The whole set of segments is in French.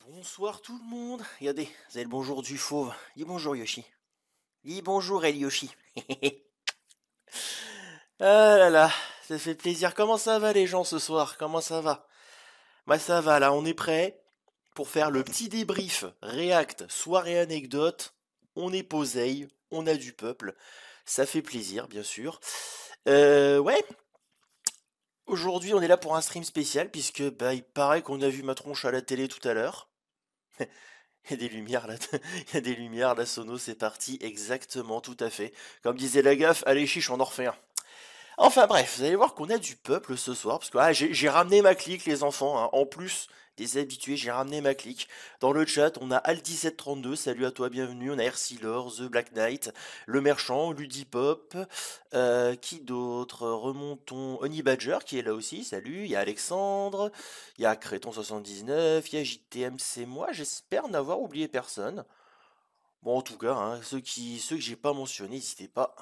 Bonsoir tout le monde. Regardez, vous avez le bonjour du fauve. Dis bonjour Yoshi. Dis bonjour El Yoshi. Ah là là, ça fait plaisir. Comment ça va les gens ce soir? Comment ça va? Bah ça va là, on est prêt pour faire le petit débrief React, soirée anecdote. On est poseille, on a du peuple. Ça fait plaisir, bien sûr. Ouais, aujourd'hui on est là pour un stream spécial puisque bah il paraît qu'on a vu ma tronche à la télé tout à l'heure. Il y a des lumières là, il y a des lumières, la sono, c'est parti, exactement, tout à fait. Comme disait la gaffe, allez chiche, on en refait un. Enfin bref, vous allez voir qu'on a du peuple ce soir, parce que j'ai ramené ma clique, les enfants, hein. En plus des habitués, j'ai ramené ma clique. Dans le chat, on a Al1732, salut à toi, bienvenue. On a Ercilor, The Black Knight, Le Merchant, Ludipop, qui d'autre? Remontons, Honey Badger qui est là aussi, salut. Il y a Alexandre, il y a Créton79, il y a JTM, c'est moi, j'espère n'avoir oublié personne. Bon, en tout cas, hein, ceux que j'ai pas mentionnés, n'hésitez pas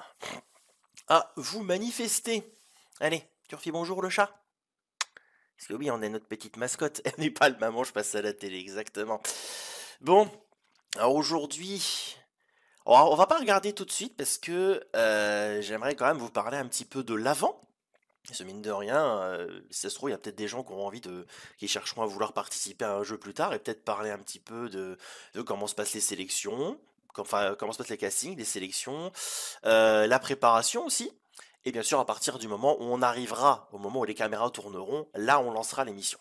à vous manifester. Allez, tu refais bonjour le chat? Parce que oui, on a notre petite mascotte. Elle n'est pas le maman, je passe à la télé, exactement. Bon, alors aujourd'hui, on va pas regarder tout de suite parce que j'aimerais quand même vous parler un petit peu de l'avant. Ce mine de rien, si ça se trouve, il y a peut-être des gens qui ont envie qui chercheront à vouloir participer à un jeu plus tard et peut-être parler un petit peu de comment se passent les sélections, enfin comment se passent les castings, les sélections, la préparation aussi. Et bien sûr, à partir du moment où on arrivera, au moment où les caméras tourneront, là on lancera l'émission.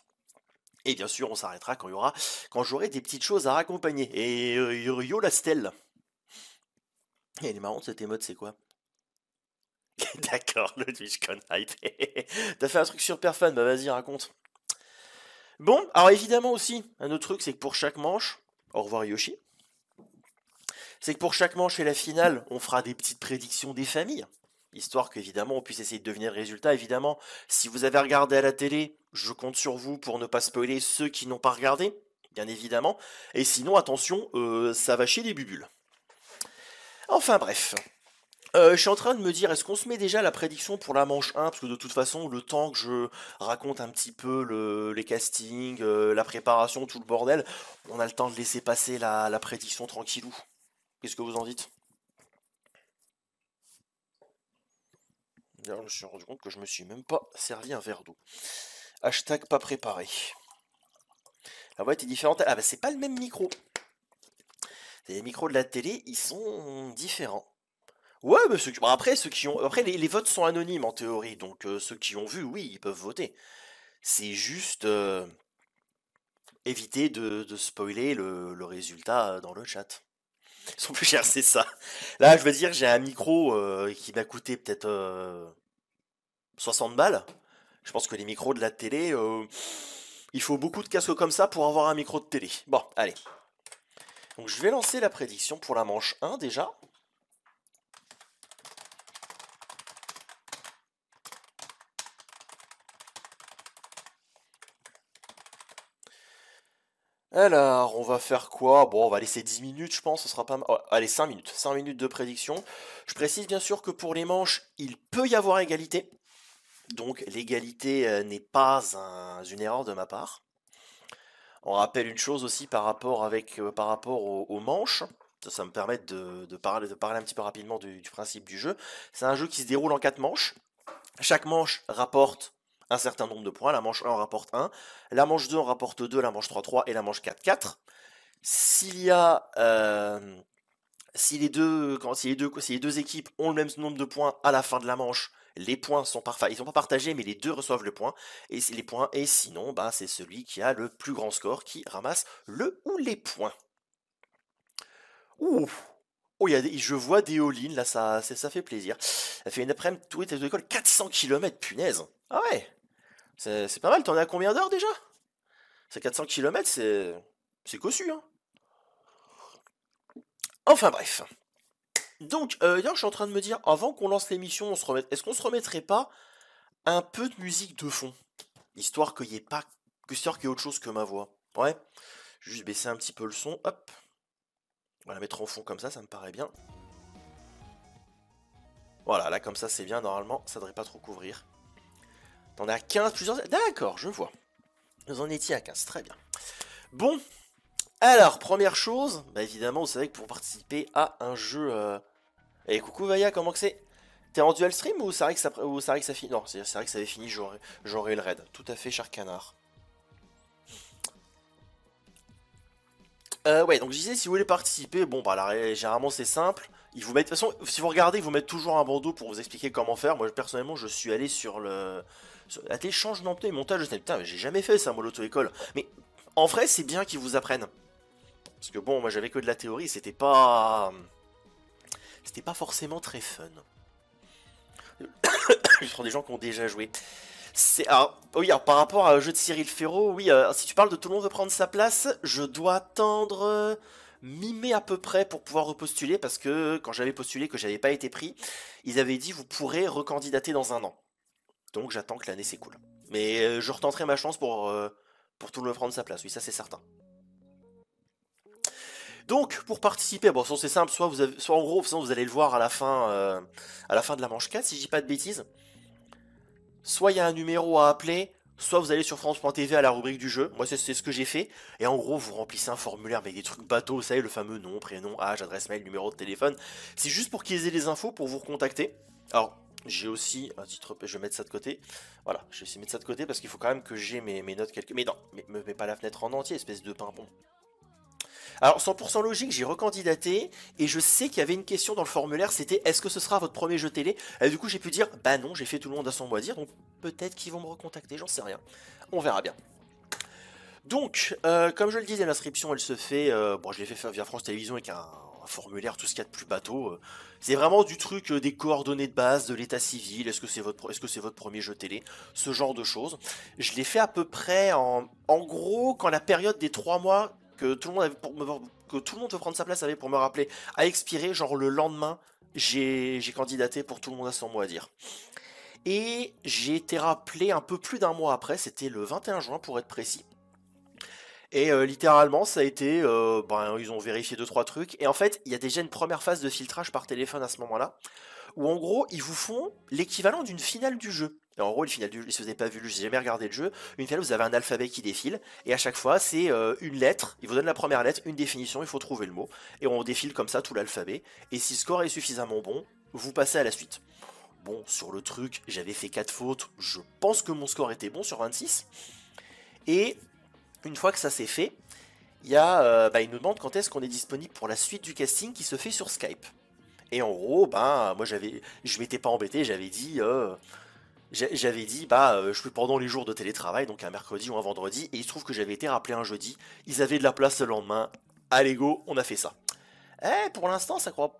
Et bien sûr, on s'arrêtera quand j'aurai des petites choses à raccompagner. Et yo la stèle. Et elle est marrante cette émote, c'est quoi? D'accord, le TwitchCon hype. T'as fait un truc super fan, bah vas-y, raconte. Bon, alors évidemment aussi, un autre truc, c'est que pour chaque manche, au revoir Yoshi, c'est que pour chaque manche et la finale, on fera des petites prédictions des familles. Histoire qu'évidemment, on puisse essayer de deviner le résultat. Évidemment, si vous avez regardé à la télé, je compte sur vous pour ne pas spoiler ceux qui n'ont pas regardé, bien évidemment. Et sinon, attention, ça va chez les bubules. Enfin bref, je suis en train de me dire, est-ce qu'on se met déjà la prédiction pour la manche 1? Parce que de toute façon, le temps que je raconte un petit peu les castings, la préparation, tout le bordel, on a le temps de laisser passer la prédiction tranquillou. Qu'est-ce que vous en dites? D'ailleurs, je me suis rendu compte que je me suis même pas servi un verre d'eau. Hashtag pas préparé. La voix est différente. Ah bah c'est pas le même micro. Les micros de la télé, ils sont différents. Ouais, mais bon, après, ceux qui ont. Après, les votes sont anonymes en théorie, donc ceux qui ont vu, oui, ils peuvent voter. C'est juste éviter de spoiler le résultat dans le chat. Ils sont plus chers, c'est ça. Là, je veux dire, j'ai un micro qui m'a coûté peut-être 60 balles. Je pense que les micros de la télé, il faut beaucoup de casques comme ça pour avoir un micro de télé. Bon, allez. Donc je vais lancer la prédiction pour la manche 1 déjà. Alors, on va faire quoi? Bon, on va laisser 10 minutes, je pense, ce sera pas mal. Oh, allez, 5 minutes. 5 minutes de prédiction. Je précise bien sûr que pour les manches, il peut y avoir égalité. Donc l'égalité n'est pas une erreur de ma part. On rappelle une chose aussi par rapport aux manches. Ça me permet de parler un petit peu rapidement du principe du jeu. C'est un jeu qui se déroule en 4 manches. Chaque manche rapporte un certain nombre de points. La manche 1 en rapporte 1. La manche 2 en rapporte 2. La manche 3, 3. Et la manche 4, 4. S'il y a si les deux équipes ont le même nombre de points à la fin de la manche, les points sont parfaits. Ils sont pas partagés, mais les deux reçoivent le point. Et sinon, bah, c'est celui qui a le plus grand score qui ramasse le ou les points. Ouh. Oh, je vois des all-in, là, ça fait plaisir. Ça fait une après-midi, tout est de l'école, 400 km, punaise. Ah ouais, c'est pas mal, t'en es à combien d'heures déjà? C'est 400 km, c'est cossu, hein. Enfin bref. Donc, d'ailleurs, je suis en train de me dire, avant qu'on lance l'émission, est-ce qu'on se remettrait pas un peu de musique de fond, histoire qu'il y ait pas, histoire qu'il y ait autre chose que ma voix. Ouais, juste baisser un petit peu le son, hop, on va la mettre en fond comme ça me paraît bien. Voilà, là comme ça c'est bien, normalement, ça devrait pas trop couvrir. T'en es à 15, plusieurs... D'accord, je vois. Vous en étiez à 15, très bien. Bon, Alors, première chose, bah évidemment, vous savez que pour participer à un jeu... Eh, coucou Vaya, comment que c'est? T'es en dual stream ou c'est vrai que ça finit? Non, c'est vrai que ça avait fini, j'aurais le raid. Tout à fait, cher canard. Ouais, donc je disais, si vous voulez participer, bon, bah là, généralement c'est simple. Ils vous mettent, de toute façon, si vous regardez, ils vous mettent toujours un bandeau pour vous expliquer comment faire. Moi, personnellement, je suis allé sur la téléchange d'emploi et montage. Je me putain, mais j'ai jamais fait ça, moi, l'auto-école. Mais en vrai, c'est bien qu'ils vous apprennent. Parce que bon, moi, j'avais que de la théorie, c'était pas forcément très fun. Je prends des gens qui ont déjà joué. Oui, alors par rapport à un jeu de Cyril Ferraud, oui, si tu parles de tout le monde veut prendre sa place, je dois attendre mi-mai à peu près pour pouvoir repostuler parce que quand j'avais postulé que j'avais pas été pris, ils avaient dit vous pourrez recandidater dans un an. Donc j'attends que l'année s'écoule. Mais je retenterai ma chance pour tout le monde prendre sa place, oui, ça c'est certain. Donc pour participer, bon, c'est simple, soit en gros, sinon vous allez le voir à la fin de la manche 4, si je dis pas de bêtises. Soit il y a un numéro à appeler, soit vous allez sur France.tv à la rubrique du jeu. Moi, c'est ce que j'ai fait. Et en gros, vous remplissez un formulaire avec des trucs bateaux, vous savez, le fameux nom, prénom, âge, adresse mail, numéro de téléphone. C'est juste pour qu'ils aient les infos pour vous recontacter. Alors, j'ai aussi un titre, je vais mettre ça de côté. Voilà, je vais essayer de mettre ça de côté parce qu'il faut quand même que j'ai mes notes quelque. Mais non, me mets pas la fenêtre en entier, espèce de pimpon. Alors 100% logique, j'ai recandidaté et je sais qu'il y avait une question dans le formulaire, c'était est-ce que ce sera votre premier jeu télé? Et du coup j'ai pu dire bah non, j'ai fait tout le monde à son mot à dire, donc peut-être qu'ils vont me recontacter, j'en sais rien. On verra bien. Donc, comme je le disais, l'inscription elle se fait, bon je l'ai fait via France Télévisions avec un formulaire, tout ce qu'il y a de plus bateau. C'est vraiment du truc, des coordonnées de base, de l'état civil, est-ce que c'est votre premier jeu télé, ce genre de choses. Je l'ai fait à peu près en gros quand la période des 3 mois que tout le monde avait que tout le monde veut prendre sa place avait pour me rappeler a expiré, genre le lendemain, j'ai candidaté pour tout le monde à son mot à dire. Et j'ai été rappelé un peu plus d'un mois après, c'était le 21 juin pour être précis. Et littéralement, ça a été, ben, ils ont vérifié deux trois trucs. Et en fait, il y a déjà une première phase de filtrage par téléphone à ce moment-là, où en gros, ils vous font l'équivalent d'une finale du jeu. Et en gros, une finale du jeu, si vous n'avez pas vu le jeu, si vous n'avez jamais regardé le jeu, une finale, vous avez un alphabet qui défile, et à chaque fois, c'est une lettre. Ils vous donnent la première lettre, une définition, il faut trouver le mot, et on défile comme ça tout l'alphabet. Et si le score est suffisamment bon, vous passez à la suite. Bon, sur le truc, j'avais fait 4 fautes. Je pense que mon score était bon sur 26. Et une fois que ça s'est fait, il nous demande quand est-ce qu'on est disponible pour la suite du casting qui se fait sur Skype. Et en gros, ben, moi je m'étais pas embêté, j'avais dit, je peux pendant les jours de télétravail, donc un mercredi ou un vendredi, et il se trouve que j'avais été rappelé un jeudi, ils avaient de la place le lendemain, allez go, on a fait ça. Pour l'instant, ça croit,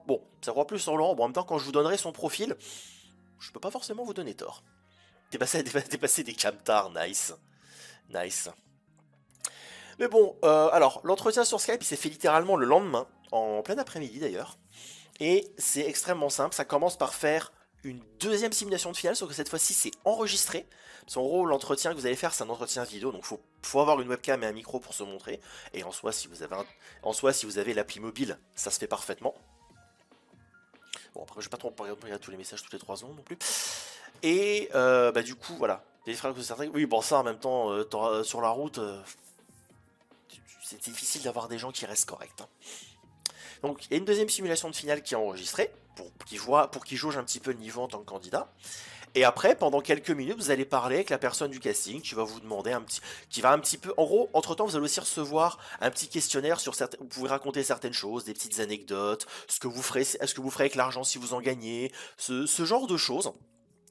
bon, ça croit plus sur Laurent, bon, en même temps, quand je vous donnerai son profil, je peux pas forcément vous donner tort. Dépasser des camtars, nice, nice. Mais bon, alors, l'entretien sur Skype, il s'est fait littéralement le lendemain, en plein après-midi d'ailleurs. Et c'est extrêmement simple, ça commence par faire une deuxième simulation de finale, sauf que cette fois-ci c'est enregistré. Parce qu'en gros, l'entretien que vous allez faire, c'est un entretien vidéo, donc faut avoir une webcam et un micro pour se montrer. Et en soi, si vous avez l'appli mobile, ça se fait parfaitement. Bon, après, je vais pas trop regarder tous les messages toutes les 3 secondes non plus. Et du coup, voilà. Des frères que certains. Oui, bon, ça en même temps, sur la route, c'est difficile d'avoir des gens qui restent corrects, hein. Donc il y a une deuxième simulation de finale qui est enregistrée pour qu'ils jaugent un petit peu le niveau en tant que candidat. Et après, pendant quelques minutes, vous allez parler avec la personne du casting qui va vous demander qui va un petit peu, en gros, entre temps, vous allez aussi recevoir un petit questionnaire sur certaines, vous pouvez raconter certaines choses, des petites anecdotes, ce que vous ferez avec l'argent si vous en gagnez, ce genre de choses.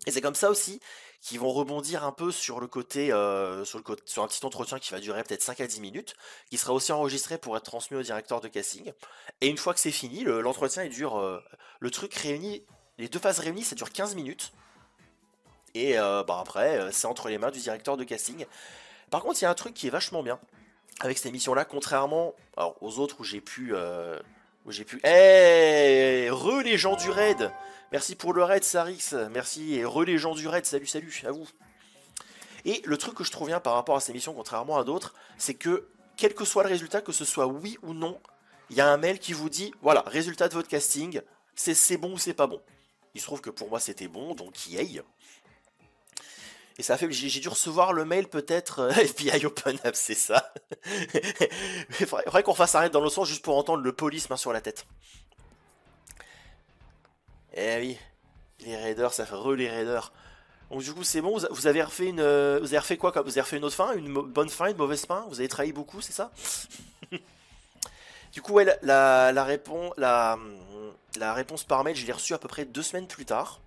Et c'est comme ça aussi qu'ils vont rebondir un peu sur sur un petit entretien qui va durer peut-être 5 à 10 minutes, qui sera aussi enregistré pour être transmis au directeur de casting. Et une fois que c'est fini, l'entretien il dure, le truc réuni, les deux phases réunies, ça dure 15 minutes. Et après, c'est entre les mains du directeur de casting. Par contre, il y a un truc qui est vachement bien avec cette émission-là, contrairement aux autres où j'ai pu... Re les gens du raid. Merci pour le raid, Sarix. Merci. Et re les gens du raid. Salut, salut, à vous. Et le truc que je trouve bien par rapport à cette émission, contrairement à d'autres, c'est que, quel que soit le résultat, que ce soit oui ou non, il y a un mail qui vous dit, voilà, résultat de votre casting, c'est bon ou c'est pas bon. Il se trouve que pour moi c'était bon, donc yay. Et ça a fait que j'ai dû recevoir le mail peut-être FBI Open Up, c'est ça. Il faudrait qu'on fasse arrêter dans le sens juste pour entendre le police main sur la tête. Eh oui, les raiders, ça fait les raiders. Donc du coup c'est bon, vous avez refait vous avez refait quoi, vous avez refait une autre fin, une bonne fin, une mauvaise fin, vous avez trahi beaucoup, c'est ça? Du coup ouais, la réponse par mail, je l'ai reçue à peu près 2 semaines plus tard.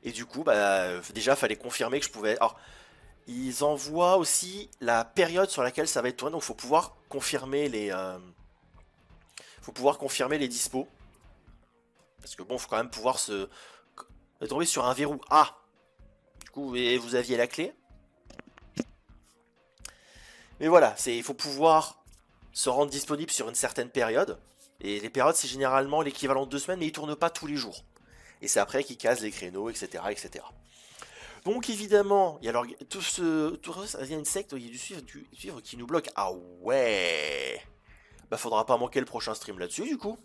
Et du coup, bah, déjà, fallait confirmer que je pouvais. Alors, ils envoient aussi la période sur laquelle ça va être tourné, donc faut pouvoir confirmer les dispos. Parce que bon, faut quand même pouvoir se tomber sur un verrou. Ah, du coup, et vous aviez la clé. Mais voilà, il faut pouvoir se rendre disponible sur une certaine période. Et les périodes, c'est généralement l'équivalent de 2 semaines, mais ils tournent pas tous les jours. Et c'est après qu'ils casent les créneaux, etc., etc. Donc évidemment, il y a tout ça, il y a une secte, il y a du suivre qui nous bloque. Ah ouais. Bah faudra pas manquer le prochain stream là-dessus du coup.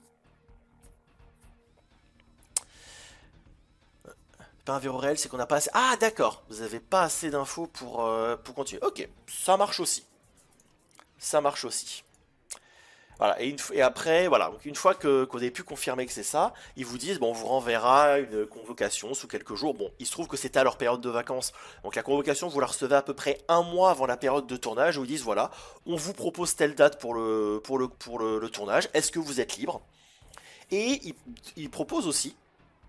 Pas un verrou réel, c'est qu'on n'a pas assez. Ah d'accord, vous avez pas assez d'infos pour continuer. Ok, ça marche aussi. Ça marche aussi. Voilà, et après, voilà, donc une fois qu'on ait pu confirmer que c'est ça, ils vous disent, bon, on vous renverra une convocation sous quelques jours. Bon, il se trouve que c'était à leur période de vacances. Donc la convocation, vous la recevez à peu près un mois avant la période de tournage, où ils disent, voilà, on vous propose telle date pour le tournage, est-ce que vous êtes libre? Et ils proposent aussi,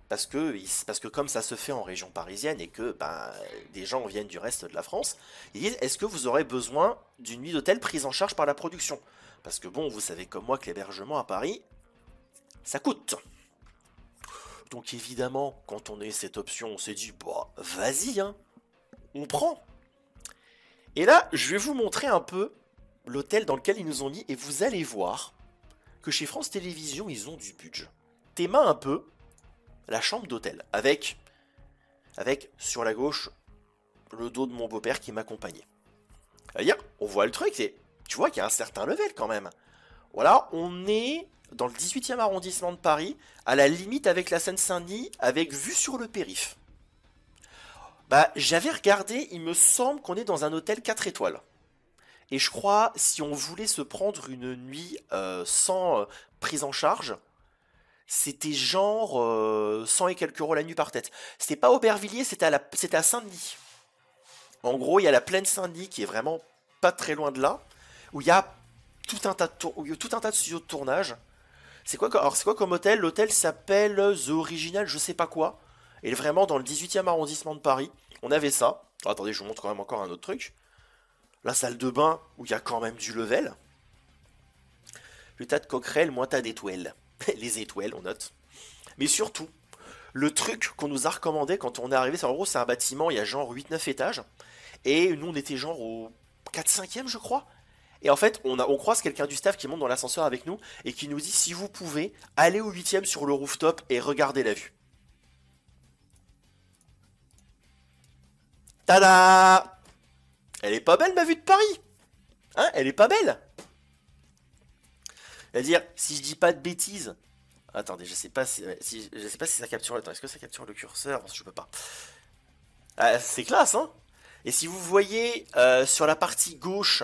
parce que comme ça se fait en région parisienne et que ben, des gens viennent du reste de la France, ils disent est-ce que vous aurez besoin d'une nuit d'hôtel prise en charge par la production? Parce que bon, vous savez comme moi que l'hébergement à Paris, ça coûte. Donc évidemment, quand on a eu cette option, on s'est dit bah vas-y, hein, on prend. Et là, je vais vous montrer un peu l'hôtel dans lequel ils nous ont mis et vous allez voir que chez France Télévisions, ils ont du budget. Tes mains un peu la chambre d'hôtel avec sur la gauche le dos de mon beau-père qui m'accompagnait. C'est-à-dire, on voit le truc, et tu vois qu'il y a un certain level quand même. Voilà, on est dans le 18e arrondissement de Paris, à la limite avec la Seine-Saint-Denis, avec vue sur le périph. Bah, j'avais regardé, il me semble qu'on est dans un hôtel 4 étoiles. Et je crois, si on voulait se prendre une nuit sans prise en charge, c'était genre 100 et quelques euros la nuit par tête. C'était pas Aubervilliers, c'était à Saint-Denis. En gros, il y a la plaine Saint-Denis qui est vraiment pas très loin de là, où il y a où il y a tout un tas de studios de tournage. Alors c'est quoi comme hôtel? L'hôtel s'appelle The Original, je sais pas quoi. Et vraiment dans le 18e arrondissement de Paris, on avait ça. Alors, attendez, je vous montre quand même encore un autre truc. La salle de bain où il y a quand même du level. Le tas de coquerelles, moins t'as d'étoiles. Les étoiles, on note. Mais surtout, le truc qu'on nous a recommandé quand on est arrivé, c'est en gros, c'est un bâtiment, il y a genre 8-9 étages. Et nous, on était genre au 4-5e, je crois. Et en fait, on croise quelqu'un du staff qui monte dans l'ascenseur avec nous et qui nous dit si vous pouvez, allez au 8e sur le rooftop et regardez la vue. Tada! Elle est pas belle ma vue de Paris? Hein? Elle est pas belle? C'est-à-dire, si je dis pas de bêtises. Attendez, je sais pas si ça capture. Attends, est-ce que ça capture le curseur? Je peux pas. Ah, c'est classe, hein? Et si vous voyez sur la partie gauche,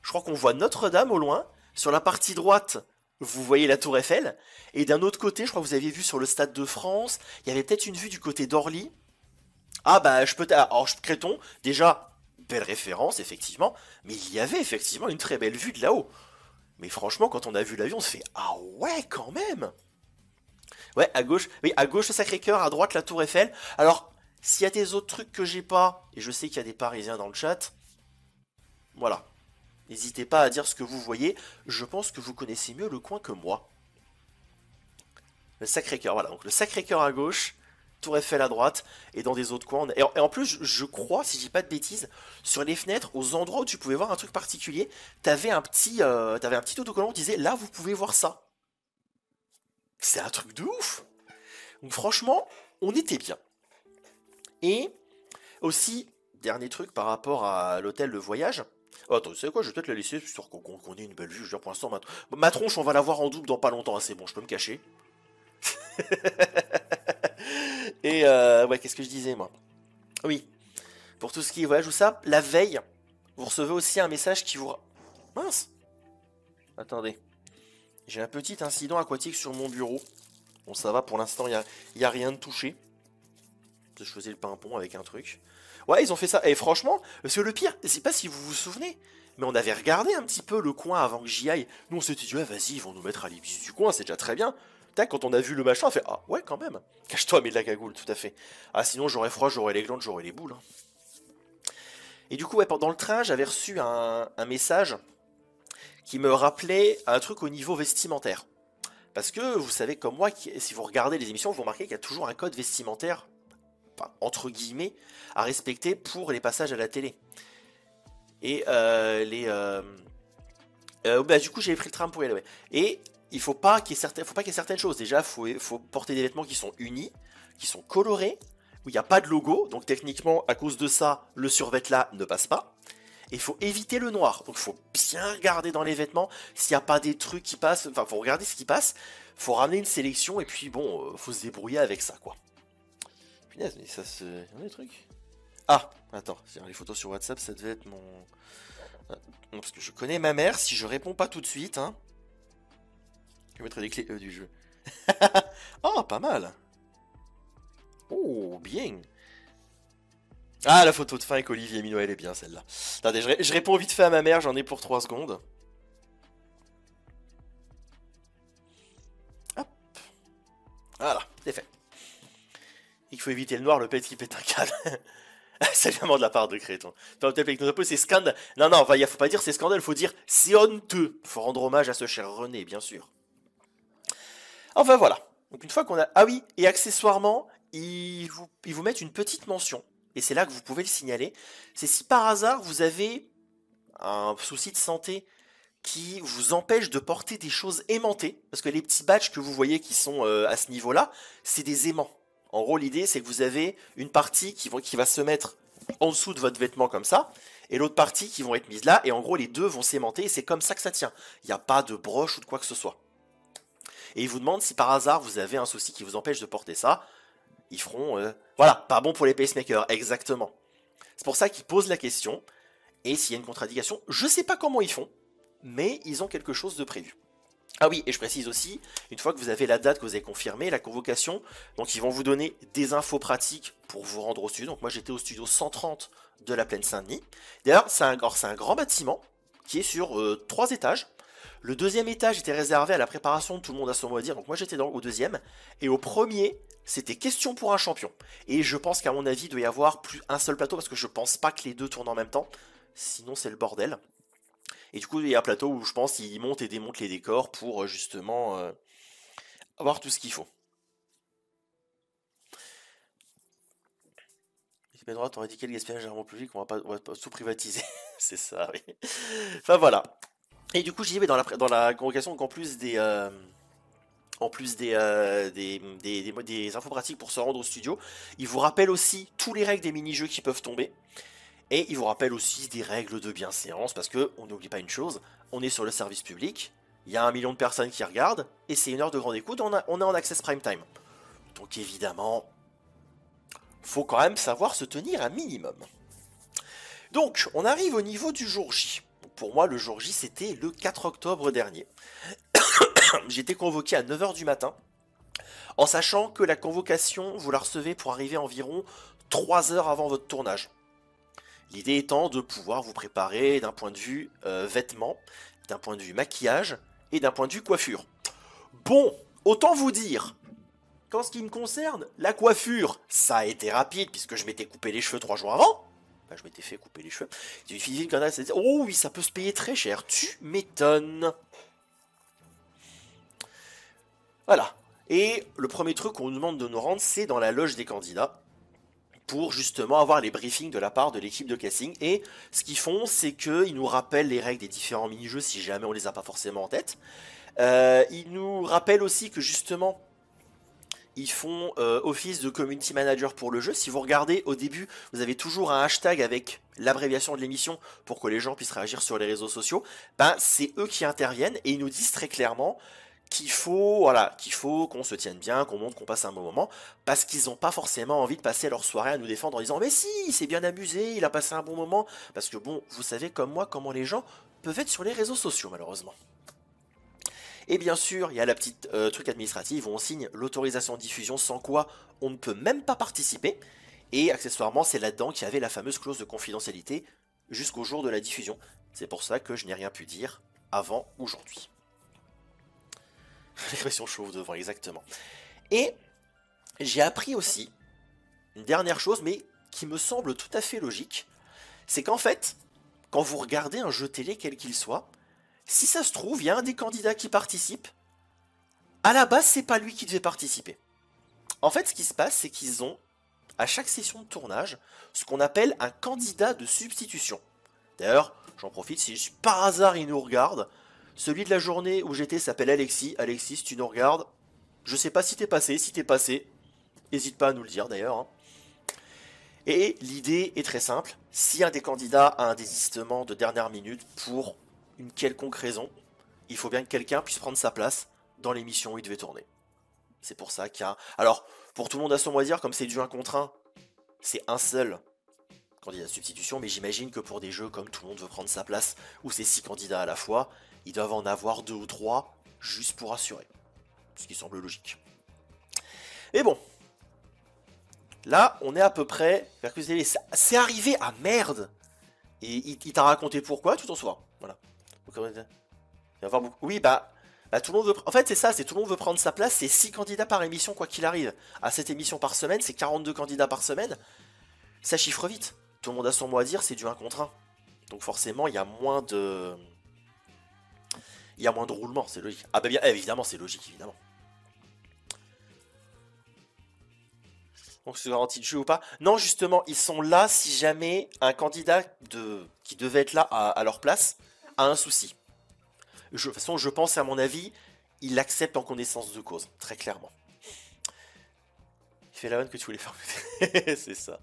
je crois qu'on voit Notre-Dame au loin. Sur la partie droite, vous voyez la Tour Eiffel. Et d'un autre côté, je crois que vous aviez vu sur le Stade de France, il y avait peut-être une vue du côté d'Orly. Ah bah, alors, Créton, déjà, belle référence, effectivement. Mais il y avait effectivement une très belle vue de là-haut. Mais franchement, quand on a vu l'avion, on se fait ah ouais, quand même! Ouais, à gauche, oui, à gauche le Sacré-Cœur, à droite la Tour Eiffel. Alors, s'il y a des autres trucs que j'ai pas, et je sais qu'il y a des Parisiens dans le chat, voilà. N'hésitez pas à dire ce que vous voyez. Je pense que vous connaissez mieux le coin que moi. Le Sacré-Cœur, voilà. Donc le Sacré-Cœur à gauche, Tour Eiffel à droite, et dans des autres coins. Et en plus, je crois, si je dis pas de bêtises, sur les fenêtres, aux endroits où tu pouvais voir un truc particulier, t'avais un petit autocollant qui disait là, vous pouvez voir ça. C'est un truc de ouf. Donc franchement, on était bien. Et aussi, dernier truc par rapport à l'hôtel de voyage. Oh, attends, vous savez quoi, je vais peut-être la laisser, histoire qu'on ait une belle vue. Je veux dire, pour l'instant, ma tronche, on va la voir en double dans pas longtemps. C'est bon, je peux me cacher. Et ouais, qu'est-ce que je disais, moi? Oui. Pour tout ce qui est voyage ou ça, la veille, vous recevez aussi un message qui vous... Mince! Attendez. J'ai un petit incident aquatique sur mon bureau. Bon, ça va, pour l'instant, il y a rien de touché. Je faisais le pimpon avec un truc. Ouais, ils ont fait ça. Et franchement, parce que le pire, je sais pas si vous vous souvenez, mais on avait regardé un petit peu le coin avant que j'y aille. Nous, on s'était dit, ouais, vas-y, ils vont nous mettre à l'ébis du coin, c'est déjà très bien. Tac, quand on a vu le machin, on fait, ah ouais, quand même. Cache-toi, mais de la cagoule, tout à fait. Ah, sinon, j'aurais froid, j'aurais les glandes, j'aurais les boules. Hein. Et du coup, ouais, pendant le train, j'avais reçu un message qui me rappelait un truc au niveau vestimentaire. Parce que vous savez comme moi, si vous regardez les émissions, vous remarquez qu'il y a toujours un code vestimentaire, enfin, entre guillemets, à respecter pour les passages à la télé. Et bah, du coup, j'avais pris le tram pour y aller. Ouais. Et il faut pas qu'il y ait certaines choses. Déjà, faut porter des vêtements qui sont unis, qui sont colorés, où il n'y a pas de logo. Donc techniquement, à cause de ça, le survêt là ne passe pas. Et il faut éviter le noir. Donc il faut bien regarder dans les vêtements s'il n'y a pas des trucs qui passent. Enfin, faut regarder ce qui passe. Faut ramener une sélection et puis bon, faut se débrouiller avec ça, quoi. Punaise, mais ça se... Il y a des trucs. Ah, attends, les photos sur WhatsApp, ça devait être mon... Non, parce que je connais ma mère, si je réponds pas tout de suite, hein... Je vais mettre les clés E du jeu. Oh, pas mal. Oh, bien. Ah, la photo de fin avec Olivier Mino, elle est bien celle-là. Attendez, je réponds vite fait à ma mère, j'en ai pour 3 secondes. Hop. Voilà, c'est fait. Il faut éviter le noir, le pet qui pète un câble. C'est vraiment de la part de Créton. C'est scandale. Non, non, il faut pas dire c'est scandale, il faut dire c'est honteux. Il faut rendre hommage à ce cher René, bien sûr. Enfin voilà. Donc une fois qu'on a... Ah oui, et accessoirement, ils vous mettent une petite mention. Et c'est là que vous pouvez le signaler. C'est si par hasard vous avez un souci de santé qui vous empêche de porter des choses aimantées. Parce que les petits badges que vous voyez qui sont à ce niveau-là, c'est des aimants. En gros, l'idée, c'est que vous avez une partie qui va se mettre en dessous de votre vêtement comme ça, et l'autre partie qui vont être mises là, et en gros, les deux vont s'aimanter, et c'est comme ça que ça tient. Il n'y a pas de broche ou de quoi que ce soit. Et ils vous demandent si par hasard vous avez un souci qui vous empêche de porter ça. Ils feront... Voilà, pas bon pour les pacemakers, exactement. C'est pour ça qu'ils posent la question, et s'il y a une contradiction, je sais pas comment ils font, mais ils ont quelque chose de prévu. Ah oui, et je précise aussi, une fois que vous avez la date que vous avez confirmée, la convocation, donc ils vont vous donner des infos pratiques pour vous rendre au studio. Donc moi j'étais au studio 130 de la Plaine Saint-Denis. D'ailleurs, c'est un grand bâtiment qui est sur 3 étages. Le deuxième étage était réservé à la préparation, tout le monde a son mot à dire, donc moi j'étais au deuxième. Et au premier, c'était question pour un champion. Et je pense qu'à mon avis, il doit y avoir un seul plateau, parce que je pense pas que les deux tournent en même temps. Sinon c'est le bordel. Et du coup, il y a un plateau où je pense qu'ils montent et démontent les décors pour justement avoir tout ce qu'il faut. Les droit, t'aurais dit quel gaspillage d'argent public, on va pas tout privatiser. C'est ça, oui. Enfin voilà. Et du coup, j'y vais dans la convocation, qu'en plus des infos pratiques pour se rendre au studio, il vous rappelle aussi tous les règles des mini-jeux qui peuvent tomber. Et il vous rappelle aussi des règles de bienséance, parce que on n'oublie pas une chose, on est sur le service public, il y a 1 million de personnes qui regardent, et c'est 1 heure de grande écoute, on est en access prime time. Donc évidemment, faut quand même savoir se tenir un minimum. Donc, on arrive au niveau du jour J. Pour moi, le jour J, c'était le 4 octobre dernier. J'étais convoqué à 9 h du matin, en sachant que la convocation, vous la recevez pour arriver environ 3 heures avant votre tournage. L'idée étant de pouvoir vous préparer d'un point de vue vêtements, d'un point de vue maquillage et d'un point de vue coiffure. Bon, autant vous dire qu'en ce qui me concerne, la coiffure, ça a été rapide puisque je m'étais coupé les cheveux 3 jours avant. Enfin, je m'étais fait couper les cheveux. Il suffit qu'on a dit, oh oui, ça peut se payer très cher, tu m'étonnes. Voilà. Et le premier truc qu'on nous demande de nous rendre, c'est dans la loge des candidats, pour justement avoir les briefings de la part de l'équipe de casting. Et ce qu'ils font, c'est qu'ils nous rappellent les règles des différents mini-jeux si jamais on les a pas forcément en tête. Ils nous rappellent aussi que justement, ils font office de community manager pour le jeu. Si vous regardez au début, vous avez toujours un hashtag avec l'abréviation de l'émission pour que les gens puissent réagir sur les réseaux sociaux. Ben, c'est eux qui interviennent et ils nous disent très clairement voilà, qu'il faut qu'on se tienne bien, qu'on montre qu'on passe un bon moment, parce qu'ils n'ont pas forcément envie de passer leur soirée à nous défendre en disant mais si, il s'est bien amusé, il a passé un bon moment, parce que bon, vous savez comme moi comment les gens peuvent être sur les réseaux sociaux malheureusement. Et bien sûr, il y a la petite truc administratif où on signe l'autorisation de diffusion sans quoi on ne peut même pas participer, et accessoirement c'est là-dedans qu'il y avait la fameuse clause de confidentialité jusqu'au jour de la diffusion. C'est pour ça que je n'ai rien pu dire avant aujourd'hui. L'expression chauffe devant, exactement. Et j'ai appris aussi une dernière chose, mais qui me semble tout à fait logique, c'est qu'en fait, quand vous regardez un jeu télé quel qu'il soit, si ça se trouve, il y a un des candidats qui participe, à la base, c'est pas lui qui devait participer. En fait, ce qui se passe, c'est qu'ils ont, à chaque session de tournage, ce qu'on appelle un candidat de substitution. D'ailleurs, j'en profite, si par hasard il nous regarde, celui de la journée où j'étais s'appelle Alexis. Alexis, si tu nous regardes, je sais pas si t'es passé, n'hésite pas à nous le dire d'ailleurs. Hein. Et l'idée est très simple, si un des candidats a un désistement de dernière minute pour une quelconque raison, il faut bien que quelqu'un puisse prendre sa place dans l'émission où il devait tourner. C'est pour ça qu'il y a... Alors, pour tout le monde à son mot à dire, comme c'est du 1 contre 1, c'est un seul candidat de substitution, mais j'imagine que pour des jeux comme tout le monde veut prendre sa place, où c'est 6 candidats à la fois, ils doivent en avoir 2 ou 3, juste pour assurer. Ce qui semble logique. Et bon. Là, on est à peu près... C'est arrivé à merde. Et il t'a raconté pourquoi, tout en soi. Voilà. Oui, tout le monde veut... En fait, c'est ça, c'est tout le monde veut prendre sa place, c'est 6 candidats par émission, quoi qu'il arrive. À cette émission par semaine, c'est 42 candidats par semaine. Ça chiffre vite. Tout le monde a son mot à dire, c'est du 1 contre 1. Donc forcément, il y a moins de... Il y a moins de roulement, c'est logique. Ah bah bien, évidemment, c'est logique, évidemment. Donc c'est garanti de jeu ou pas? Non, justement, ils sont là si jamais un candidat qui devait être là à leur place a un souci. De toute façon, je pense, à mon avis, il l'accepte en connaissance de cause, très clairement. Il fait la vanne que tu voulais faire. C'est ça.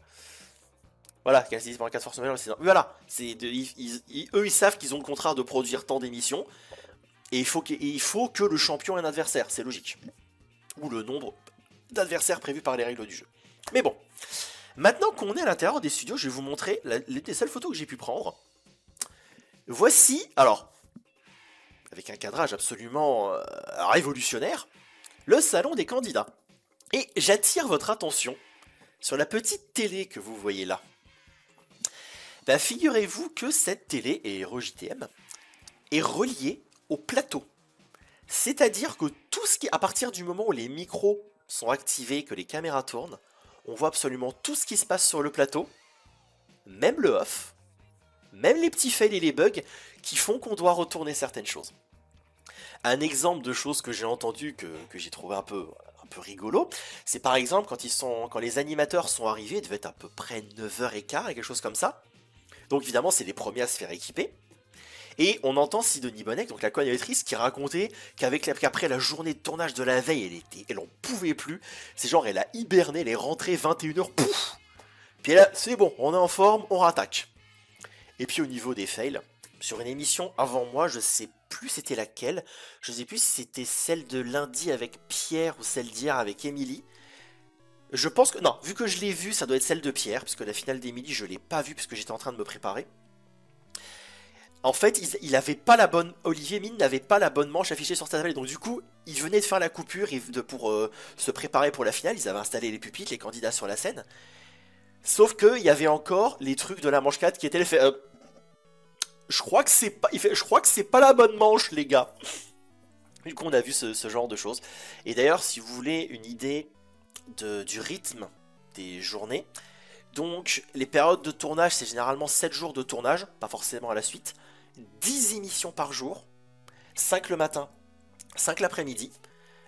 Voilà, quasi pendant 4 forces majeures, c'est... Voilà, eux ils savent qu'ils ont le contrat de produire tant d'émissions, et il faut que le champion ait un adversaire, c'est logique. Ou le nombre d'adversaires prévus par les règles du jeu. Mais bon, maintenant qu'on est à l'intérieur des studios, je vais vous montrer les seules photos que j'ai pu prendre. Voici, alors, avec un cadrage absolument révolutionnaire, le salon des candidats. Et j'attire votre attention sur la petite télé que vous voyez là. Bah, figurez-vous que cette télé, et ReJTM, est reliée au plateau. C'est-à-dire que tout ce qui, à partir du moment où les micros sont activés, que les caméras tournent, on voit absolument tout ce qui se passe sur le plateau, même le off, même les petits fails et les bugs qui font qu'on doit retourner certaines choses. Un exemple de choses que j'ai entendu, que j'ai trouvé un peu rigolo, c'est par exemple quand les animateurs sont arrivés, il devait être à peu près 9h15 et quelque chose comme ça. Donc évidemment, c'est les premiers à se faire équiper. Et on entend Sidonie Bonnec, donc la co-animatrice, qui racontait qu'après la journée de tournage de la veille, elle en pouvait plus. C'est genre, elle a hiberné, elle est rentrée 21h, pouf. Puis là, c'est bon, on est en forme, on rattaque. Et puis au niveau des fails, sur une émission avant moi, je sais plus c'était laquelle, je sais plus si c'était celle de lundi avec Pierre ou celle d'hier avec Émilie. Je pense que, non, vu que je l'ai vue, ça doit être celle de Pierre, puisque la finale d'Émilie, je l'ai pas vue, puisque j'étais en train de me préparer. En fait, Olivier Mine n'avait pas la bonne manche affichée sur sa tablette, donc du coup, il venait de faire la coupure pour se préparer pour la finale, ils avaient installé les pupitres, les candidats sur la scène. Sauf qu'il y avait encore les trucs de la manche 4 qui étaient les faits. Je crois que c'est pas la bonne manche, les gars. Du coup, on a vu ce genre de choses. Et d'ailleurs, si vous voulez une idée du rythme des journées, donc les périodes de tournage, c'est généralement 7 jours de tournage, pas forcément à la suite, 10 émissions par jour, 5 le matin, 5 l'après-midi.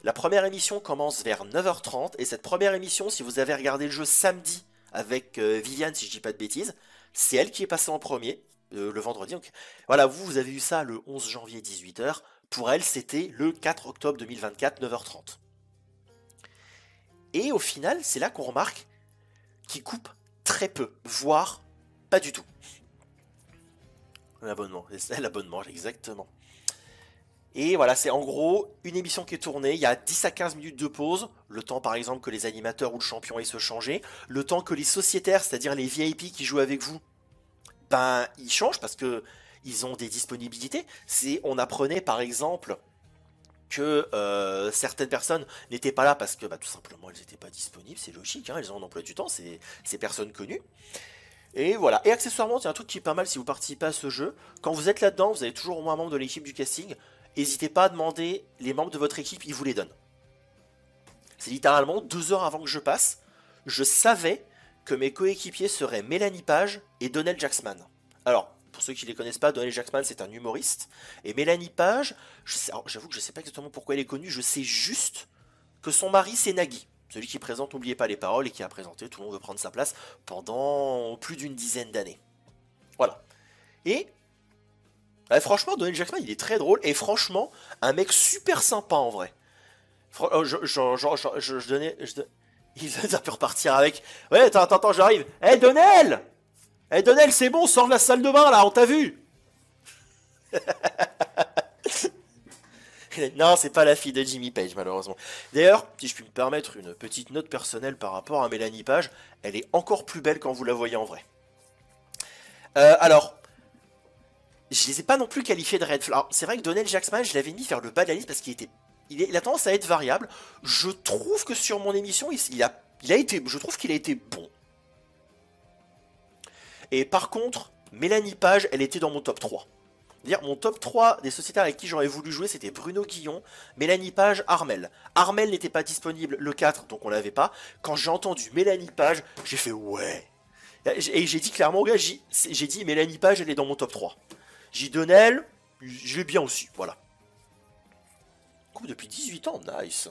La première émission commence vers 9h30, et cette première émission, si vous avez regardé le jeu samedi avec Viviane, si je dis pas de bêtises, c'est elle qui est passée en premier, le vendredi. Donc, voilà, vous avez eu ça le 11 janvier 18h, pour elle c'était le 4 octobre 2024, 9h30. Et au final, c'est là qu'on remarque qu'il coupe très peu, voire pas du tout. L'abonnement, c'est ça l'abonnement, exactement. Et voilà, c'est en gros une émission qui est tournée, il y a 10 à 15 minutes de pause, le temps par exemple que les animateurs ou le champion aient se changer, le temps que les sociétaires, c'est-à-dire les VIP qui jouent avec vous, ben ils changent parce que ils ont des disponibilités. On apprenait par exemple que certaines personnes n'étaient pas là parce que bah, tout simplement elles n'étaient pas disponibles, c'est logique, hein, elles ont un emploi du temps, c'est personnes connues. Et voilà. Et accessoirement, c'est un truc qui est pas mal si vous participez à ce jeu. Quand vous êtes là-dedans, vous avez toujours au moins un membre de l'équipe du casting. N'hésitez pas à demander les membres de votre équipe, ils vous les donnent. C'est littéralement 2 heures avant que je passe. Je savais que mes coéquipiers seraient Mélanie Page et Donnell Jacksman. Alors, pour ceux qui ne les connaissent pas, Donnell Jacksman c'est un humoriste. Et Mélanie Page, j'avoue que je ne sais pas exactement pourquoi elle est connue, je sais juste que son mari c'est Nagui. Celui qui présente N'oubliez pas les paroles et qui a présenté Tout le monde veut prendre sa place pendant plus d'une dizaine d'années. Voilà. Et franchement, Donnell Jacksman, il est très drôle. Et franchement, un mec super sympa en vrai. Je donnais. Il peut repartir avec. Ouais, attends, j'arrive. Hé, Donnell! Hé, Donnell, c'est bon, sors de la salle de bain là, on t'a vu! Non, c'est pas la fille de Jimmy Page, malheureusement. D'ailleurs, si je puis me permettre une petite note personnelle par rapport à Mélanie Page, elle est encore plus belle quand vous la voyez en vrai. Alors, je les ai pas non plus qualifiés de red flag. C'est vrai que Donnell Jacksman, je l'avais mis vers le bas de la liste parce il a tendance à être variable. Je trouve que sur mon émission, je trouve qu'il a été bon. Et par contre, Mélanie Page, elle était dans mon top 3. Dire mon top 3 des sociétaires avec qui j'aurais voulu jouer, c'était Bruno Guillon, Mélanie Page, Armel. Armel n'était pas disponible le 4, donc on l'avait pas. Quand j'ai entendu Mélanie Page, j'ai fait ouais. Et j'ai dit clairement au gars, j'ai dit Mélanie Page, elle est dans mon top 3. J'ai Donnell, je l'ai bien aussi, voilà. Coupe depuis 18 ans, nice.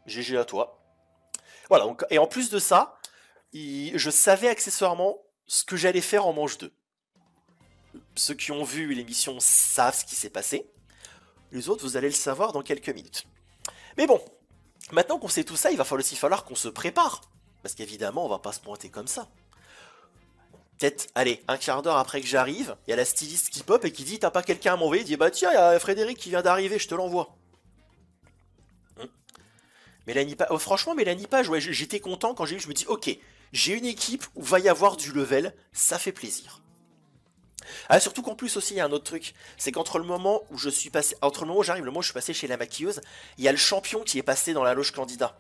GG à toi. Voilà, donc, et en plus de ça, je savais accessoirement ce que j'allais faire en manche 2. Ceux qui ont vu l'émission savent ce qui s'est passé. Les autres, vous allez le savoir dans quelques minutes. Mais bon, maintenant qu'on sait tout ça, il va aussi falloir qu'on se prépare. Parce qu'évidemment, on va pas se pointer comme ça. Peut-être, allez, un quart d'heure après que j'arrive, il y a la styliste qui pop et qui dit « T'as pas quelqu'un à m'envoyer ?» Il dit « Bah tiens, il y a Frédéric qui vient d'arriver, je te l'envoie. » Mélanie Page, franchement, Mélanie Page, ouais, j'étais content quand j'ai vu, je me dis « Ok, j'ai une équipe où va y avoir du level, ça fait plaisir. » Ah, surtout qu'en plus aussi, il y a un autre truc, c'est qu'entre le moment où je suis passé, entre le moment où j'arrive, le moment où je suis passé chez la maquilleuse, il y a le champion qui est passé dans la loge candidat.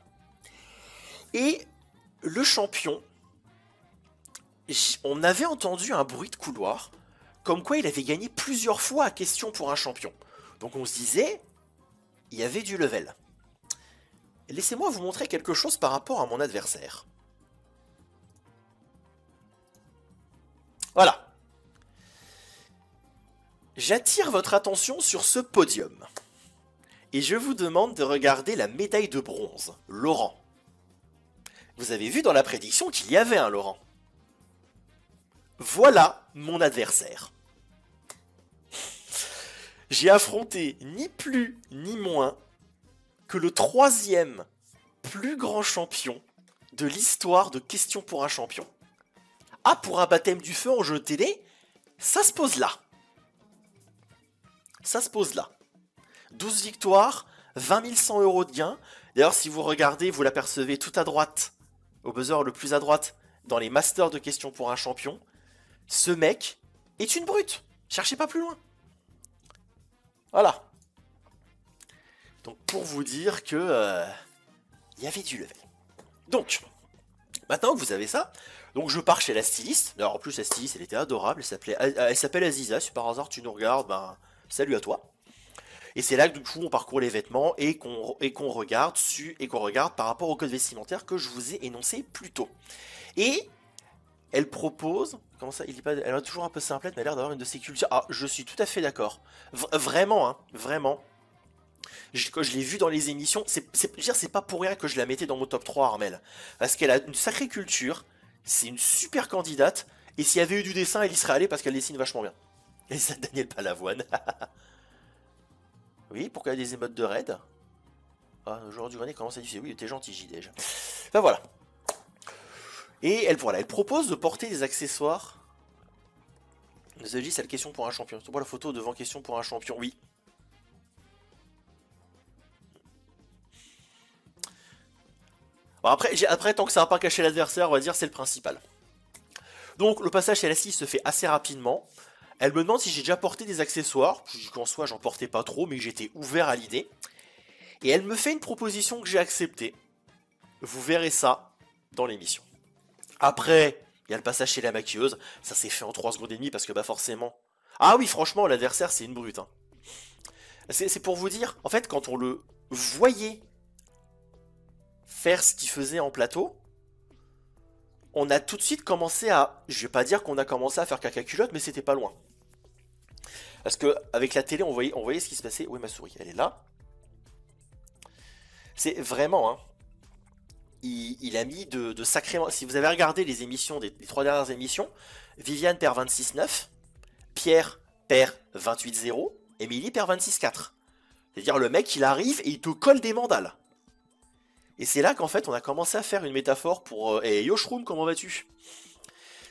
Et le champion, on avait entendu un bruit de couloir, comme quoi il avait gagné plusieurs fois à question pour un champion. Donc on se disait, il y avait du level. Laissez-moi vous montrer quelque chose par rapport à mon adversaire. Voilà. J'attire votre attention sur ce podium. Et je vous demande de regarder la médaille de bronze, Laurent. Vous avez vu dans la prédiction qu'il y avait un Laurent. Voilà mon adversaire. J'ai affronté ni plus ni moins que le 3e plus grand champion de l'histoire de Questions pour un champion. Ah, pour un baptême du feu en jeu télé, ça se pose là. Ça se pose là. 12 victoires, 20 100 € de gains. D'ailleurs, si vous regardez, vous l'apercevez tout à droite, au buzzer le plus à droite, dans les masters de Questions pour un champion. Ce mec est une brute. Cherchez pas plus loin. Voilà. Donc pour vous dire que il y avait du level. Donc, maintenant que vous avez ça, donc je pars chez la styliste. Alors en plus la styliste elle était adorable, elle s'appelle Aziza, si par hasard tu nous regardes, ben salut à toi. Et c'est là que du coup on parcourt les vêtements et qu'on regarde par rapport au code vestimentaire que je vous ai énoncé plus tôt. Et elle propose, comment ça, elle est toujours un peu simplette, mais elle a l'air d'avoir une de ses cultures. Ah, je suis tout à fait d'accord. Vraiment, hein, vraiment. Quand je l'ai vu dans les émissions, c'est pas pour rien que je la mettais dans mon top 3, Armel. Parce qu'elle a une sacrée culture, c'est une super candidate, et s'il y avait eu du dessin, elle y serait allée parce qu'elle dessine vachement bien. Et ça, Daniel Palavoine. Oui, pourquoi il y a des émotes de raid? Ah, le joueur du grenier commence à dire oui, t'es gentil, J déjà. Enfin voilà. Et elle propose de porter des accessoires. The G, c'est la question pour un champion. Tu vois la photo devant question pour un champion, oui. Bon, après, tant que ça va pas cacher l'adversaire, on va dire c'est le principal. Donc le passage chez la scie se fait assez rapidement. Elle me demande si j'ai déjà porté des accessoires. Je dis qu'en soi j'en portais pas trop, mais que j'étais ouvert à l'idée. Et elle me fait une proposition que j'ai acceptée. Vous verrez ça dans l'émission. Après, il y a le passage chez la maquilleuse. Ça s'est fait en 3 secondes et demie parce que bah forcément... Ah oui, franchement, l'adversaire c'est une brute. Hein. C'est pour vous dire, en fait, quand on le voyait faire ce qu'il faisait en plateau, on a tout de suite commencé à... Je vais pas dire qu'on a commencé à faire caca culotte, mais c'était pas loin. Parce que avec la télé, on voyait ce qui se passait. Où est ma souris? Elle est là. C'est vraiment, hein, il a mis de sacrés... Si vous avez regardé les émissions, des 3 dernières émissions, Viviane perd 26-9, Pierre perd 28-0, Émilie perd 26-4. C'est-à-dire le mec, il arrive et il te colle des mandales. Et c'est là qu'en fait, on a commencé à faire une métaphore pour... hey, Yoshroom, comment vas-tu?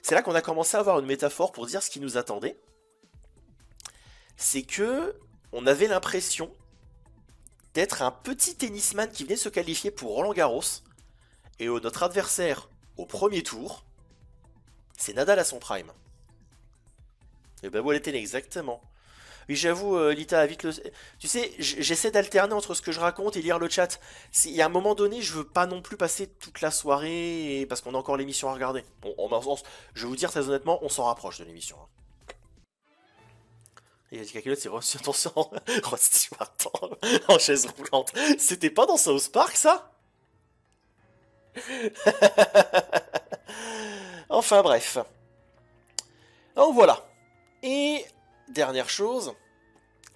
C'est là qu'on a commencé à avoir une métaphore pour dire ce qui nous attendait. C'est que on avait l'impression d'être un petit tennisman qui venait se qualifier pour Roland Garros. Et notre adversaire au premier tour, c'est Nadal à son prime. Et ben voilà, exactement. Oui, j'avoue, Lita a vite le... Tu sais, j'essaie d'alterner entre ce que je raconte et lire le chat. Il y a un moment donné, je veux pas non plus passer toute la soirée parce qu'on a encore l'émission à regarder. Bon, je vais vous dire très honnêtement, on s'en rapproche de l'émission. Hein. Et quelqu'un d'autre, c'est reçu, attention, Rod Stewart en chaise roulante. C'était pas dans South Park, ça? Enfin bref. Donc voilà. Et dernière chose,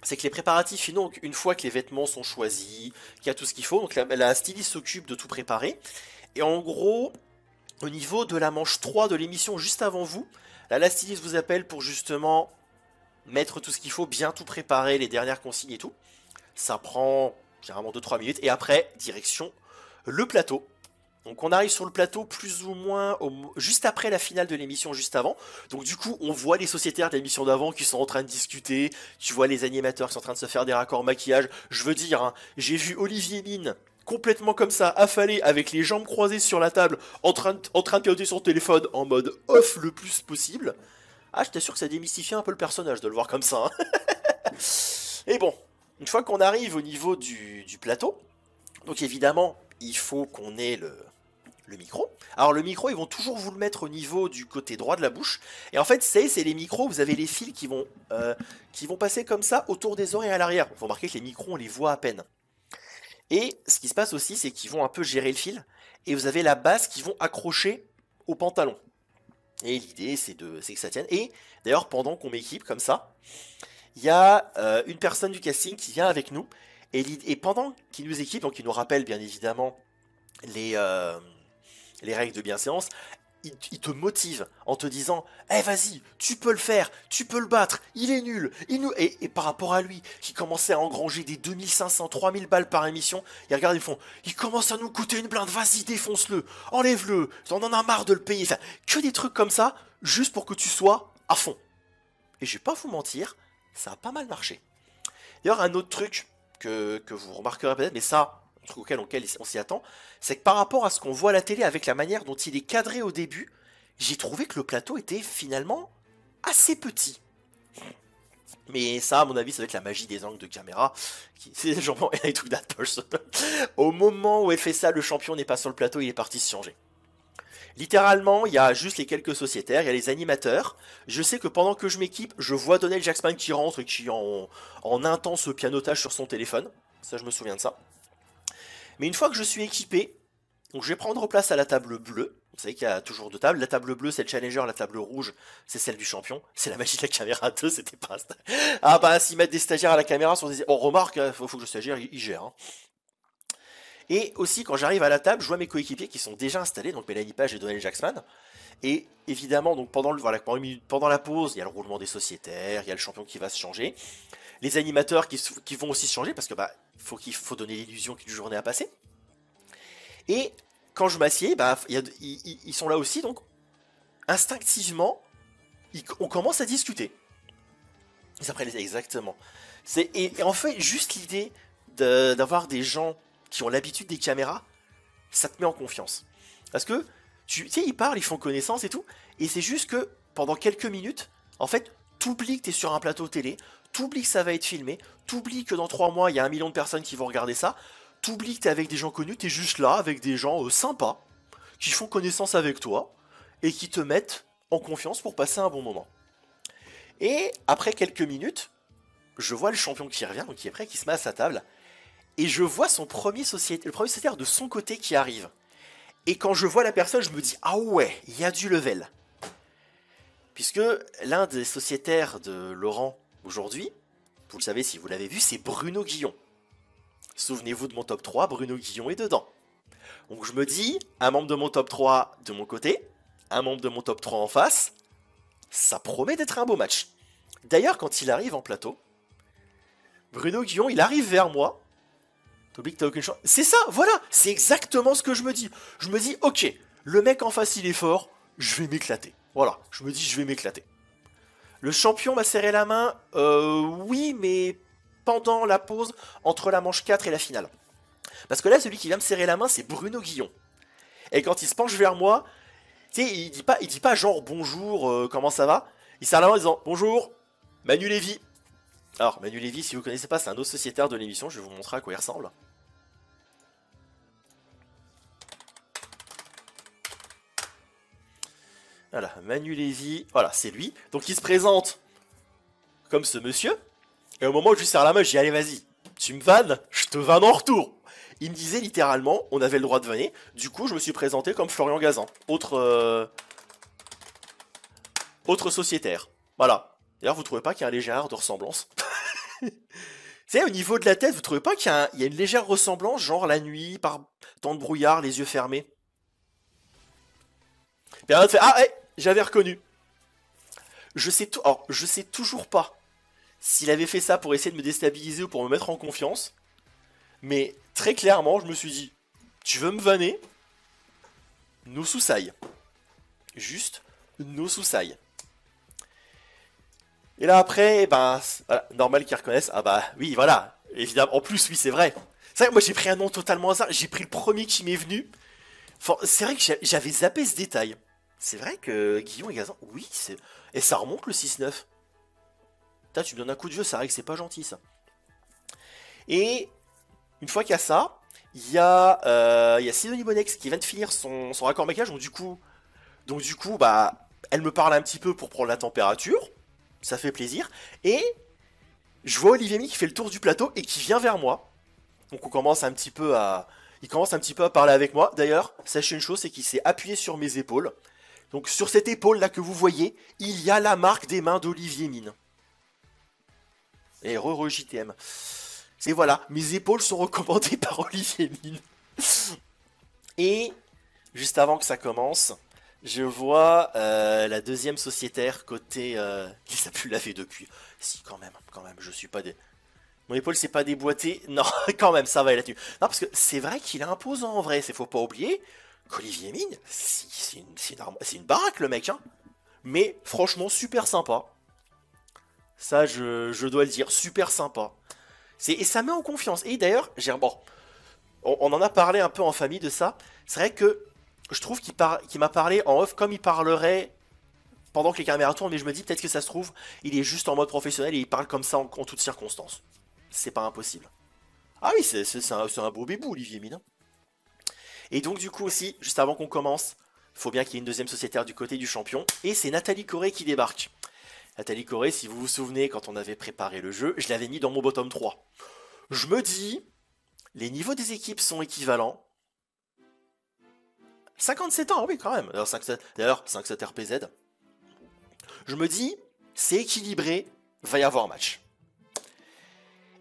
c'est que les préparatifs finaux, donc une fois que les vêtements sont choisis, qu'il y a tout ce qu'il faut, donc la styliste s'occupe de tout préparer. Et en gros, au niveau de la manche 3 de l'émission juste avant vous, là la styliste vous appelle pour justement mettre tout ce qu'il faut, bien tout préparer, les dernières consignes et tout. Ça prend généralement 2-3 minutes. Et après, direction le plateau. Donc on arrive sur le plateau plus ou moins juste après la finale de l'émission, juste avant. Donc du coup, on voit les sociétaires de l'émission d'avant qui sont en train de discuter. Tu vois les animateurs qui sont en train de se faire des raccords maquillage. Je veux dire, hein, j'ai vu Olivier Mine complètement comme ça, affalé, avec les jambes croisées sur la table, en train de piloter son téléphone en mode off le plus possible. Ah, je t'assure que ça démystifie un peu le personnage de le voir comme ça. Hein. Et bon, une fois qu'on arrive au niveau du plateau, donc évidemment, il faut qu'on ait le micro. Alors le micro, ils vont toujours vous le mettre au niveau du côté droit de la bouche. Et en fait, c'est les micros, vous avez les fils qui vont passer comme ça autour des oreilles à l'arrière. Il faut remarquer que les micros, on les voit à peine. Et ce qui se passe aussi, c'est qu'ils vont un peu gérer le fil. Et vous avez la base qui vont accrocher au pantalon. Et l'idée, c'est que ça tienne. Et d'ailleurs, pendant qu'on m'équipe comme ça, il y a une personne du casting qui vient avec nous. Et pendant qu'il nous équipe, donc il nous rappelle bien évidemment les règles de bienséance, il te motive en te disant Eh vas-y, tu peux le faire, tu peux le battre, il est nul. Et par rapport à lui, qui commençait à engranger des 2500, 3000 balles par émission, ils regardent, ils font Il commence à nous coûter une blinde, vas-y, défonce-le, enlève-le, on en a marre de le payer. Enfin, que des trucs comme ça, juste pour que tu sois à fond. Et je vais pas vous mentir, ça a pas mal marché. D'ailleurs, un autre truc que vous remarquerez peut-être, mais ça, un truc auquel on s'y attend, c'est que par rapport à ce qu'on voit à la télé avec la manière dont il est cadré au début, j'ai trouvé que le plateau était finalement assez petit. Mais ça, à mon avis, ça doit être la magie des angles de caméra. C'est genre, I took that person. Au moment où elle fait ça, le champion n'est pas sur le plateau, il est parti se changer. Littéralement, il y a juste les quelques sociétaires, il y a les animateurs. Je sais que pendant que je m'équipe, je vois Donald Jacksman qui rentre et qui en intense pianotage sur son téléphone. Ça, je me souviens de ça. Mais une fois que je suis équipé, donc je vais prendre place à la table bleue. Vous savez qu'il y a toujours deux tables. La table bleue, c'est le challenger. La table rouge, c'est celle du champion. C'est la magie de la caméra 2, c'était pas... Ah bah, s'ils mettent des stagiaires à la caméra, on remarque, faut que le stagiaire, il gère. Hein. Et aussi, quand j'arrive à la table, je vois mes coéquipiers qui sont déjà installés, donc Mélanie Page et Donald Jacksman. Et évidemment, donc pendant la pause, il y a le roulement des sociétaires, il y a le champion qui va se changer. Les animateurs qui vont aussi se changer, parce que bah, il faut donner l'illusion qu'il y a une journée à passer. Et quand je m'assieds, bah, ils sont là aussi, donc instinctivement, on commence à discuter. Exactement. Et en fait, juste l'idée d'avoir des gens qui ont l'habitude des caméras, ça te met en confiance. Parce que, tu sais, ils parlent, ils font connaissance et tout, et c'est juste que, pendant quelques minutes, en fait, t'oublies que t'es sur un plateau télé, t'oublies que ça va être filmé, t'oublies que dans 3 mois, il y a 1 million de personnes qui vont regarder ça, t'oublies que t'es avec des gens connus, t'es juste là, avec des gens sympas, qui font connaissance avec toi, et qui te mettent en confiance pour passer un bon moment. Et après quelques minutes, je vois le champion qui revient, donc qui est prêt, qui se met à sa table, et je vois le premier sociétaire de son côté qui arrive. Et quand je vois la personne, je me dis, ah ouais, il y a du level. Puisque l'un des sociétaires de Laurent aujourd'hui, vous le savez si vous l'avez vu, c'est Bruno Guillon. Souvenez-vous de mon top 3, Bruno Guillon est dedans. Donc je me dis, un membre de mon top 3 de mon côté, un membre de mon top 3 en face, ça promet d'être un beau match. D'ailleurs, quand il arrive en plateau, Bruno Guillon, il arrive vers moi. T'oublies que t'as aucune chance. C'est ça, voilà, c'est exactement ce que je me dis. Je me dis, ok, le mec en face il est fort, je vais m'éclater. Voilà, je me dis, je vais m'éclater. Le champion m'a serré la main, oui, mais pendant la pause entre la manche 4 et la finale. Parce que là, celui qui vient me serrer la main, c'est Bruno Guillon. Et quand il se penche vers moi, tu sais, il dit pas genre bonjour, comment ça va. Il serre la main en disant bonjour, Manu Lévy. Alors, Manu Lévy, si vous connaissez pas, c'est un autre sociétaire de l'émission, je vais vous montrer à quoi il ressemble. Voilà, Manu Lévy, voilà, c'est lui. Donc il se présente comme ce monsieur. Et au moment où je lui serre la main, je dis allez vas-y, tu me vannes, je te vanne en retour. Il me disait littéralement, on avait le droit de vanner. Du coup, je me suis présenté comme Florian Gazan, autre sociétaire. Voilà. D'ailleurs, vous trouvez pas qu'il y a un léger air de ressemblance? Tu sais, au niveau de la tête, vous trouvez pas qu'il y a une légère ressemblance, genre la nuit, par temps de brouillard, les yeux fermés? Bernard fait ah, hey, j'avais reconnu. Alors, je sais toujours pas s'il avait fait ça pour essayer de me déstabiliser ou pour me mettre en confiance. Mais très clairement, je me suis dit, tu veux me vanner? No Susai. Juste, no Susai. Et là après, ben, voilà, normal qu'ils reconnaissent. Ah bah oui, voilà, évidemment. En plus, oui, c'est vrai. C'est vrai que moi j'ai pris un nom totalement hasard. J'ai pris le premier qui m'est venu. Enfin, c'est vrai que j'avais zappé ce détail. C'est vrai que Guillaume et Gazan, oui, c'est. Et ça remonte le 6-9. Putain, tu me donnes un coup de vieux, c'est vrai que c'est pas gentil ça. Et une fois qu'il y a ça, il y a Sidonie Bonex qui vient de finir son raccord maquillage, donc du coup, bah, elle me parle un petit peu pour prendre la température, ça fait plaisir, et je vois Olivier Mi qui fait le tour du plateau et qui vient vers moi, donc il commence un petit peu à parler avec moi. D'ailleurs, sachez une chose, c'est qu'il s'est appuyé sur mes épaules, donc sur cette épaule là que vous voyez, il y a la marque des mains d'Olivier Mine. Et JTM. Et voilà, mes épaules sont recommandées par Olivier Mine. Et juste avant que ça commence, je vois la deuxième sociétaire côté. Qui s'est pu laver depuis. Si, quand même, je suis pas des. Mon épaule c'est pas déboîté. Non, quand même, ça va là-dessus. Non, parce que c'est vrai qu'il est imposant en vrai. Faut pas oublier qu'Olivier Mine, c'est une baraque le mec, hein. Mais franchement, super sympa. Ça, je dois le dire, super sympa. Et ça met en confiance. Et d'ailleurs, bon, on en a parlé un peu en famille de ça. C'est vrai que je trouve qu'il m'a parlé en off comme il parlerait pendant que les caméras tournent, mais je me dis peut-être que ça se trouve, il est juste en mode professionnel et il parle comme ça en toutes circonstances. C'est pas impossible. Ah oui, c'est un beau bébou, Olivier Mine. Et donc du coup aussi, juste avant qu'on commence, il faut bien qu'il y ait une deuxième sociétaire du côté du champion. Et c'est Nathalie Corée qui débarque. Nathalie Corée, si vous vous souvenez, quand on avait préparé le jeu, je l'avais mis dans mon bottom 3. Je me dis, les niveaux des équipes sont équivalents. 57 ans, oui quand même. D'ailleurs, 5-7 RPZ. Je me dis, c'est équilibré, va y avoir match.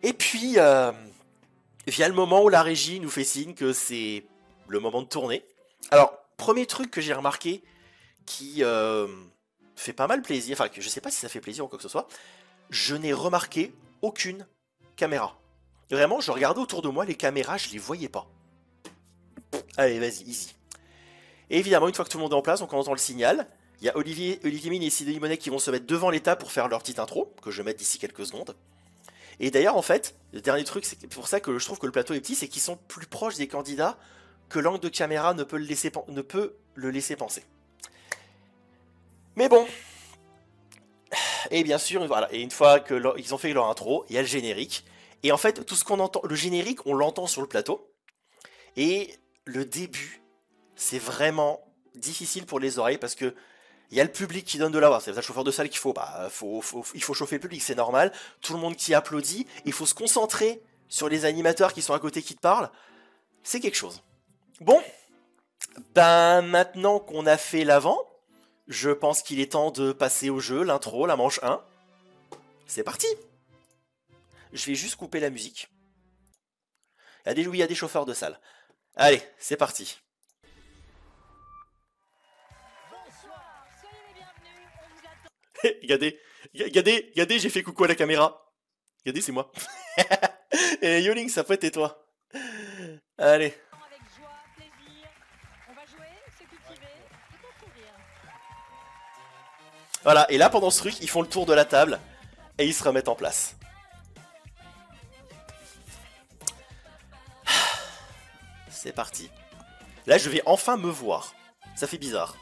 Et puis, vient le moment où la régie nous fait signe que c'est le moment de tourner. Alors, premier truc que j'ai remarqué, qui fait pas mal plaisir, enfin, je sais pas si ça fait plaisir ou quoi que ce soit, je n'ai remarqué aucune caméra. Vraiment, je regardais autour de moi, les caméras, je les voyais pas. Allez, vas-y, easy. Et évidemment, une fois que tout le monde est en place, donc on entend le signal. Il y a Olivier Mine et Sidonie Monet qui vont se mettre devant l'état pour faire leur petite intro, que je vais mettre d'ici quelques secondes. Et d'ailleurs, en fait, le dernier truc, c'est pour ça que je trouve que le plateau est petit, c'est qu'ils sont plus proches des candidats que l'angle de caméra ne peut le laisser penser. Mais bon. Et bien sûr, voilà. Et une fois qu'ils ont fait leur intro, il y a le générique. Et en fait, tout ce qu'on entend, le générique, on l'entend sur le plateau. Et le début, c'est vraiment difficile pour les oreilles parce que il y a le public qui donne de la voix. C'est le chauffeur de salle qu'il faut. Il faut chauffer le public, c'est normal. Tout le monde qui applaudit. Il faut se concentrer sur les animateurs qui sont à côté qui te parlent. C'est quelque chose. Bon, ben maintenant qu'on a fait l'avant, je pense qu'il est temps de passer au jeu, l'intro, la manche 1. C'est parti. Je vais juste couper la musique. Oui, il y a des chauffeurs de salle. Allez, c'est parti. Bonsoir, soyez les bienvenus, on vous attend. Regardez, j'ai fait coucou à la caméra. Regardez, c'est moi. Et Yoling, ça peut être et toi. Allez. Avec joie, plaisir, on va jouer, se cultiver, peut-être rire. Voilà, et là, pendant ce truc, ils font le tour de la table et ils se remettent en place. C'est parti. Là, je vais enfin me voir. Ça fait bizarre.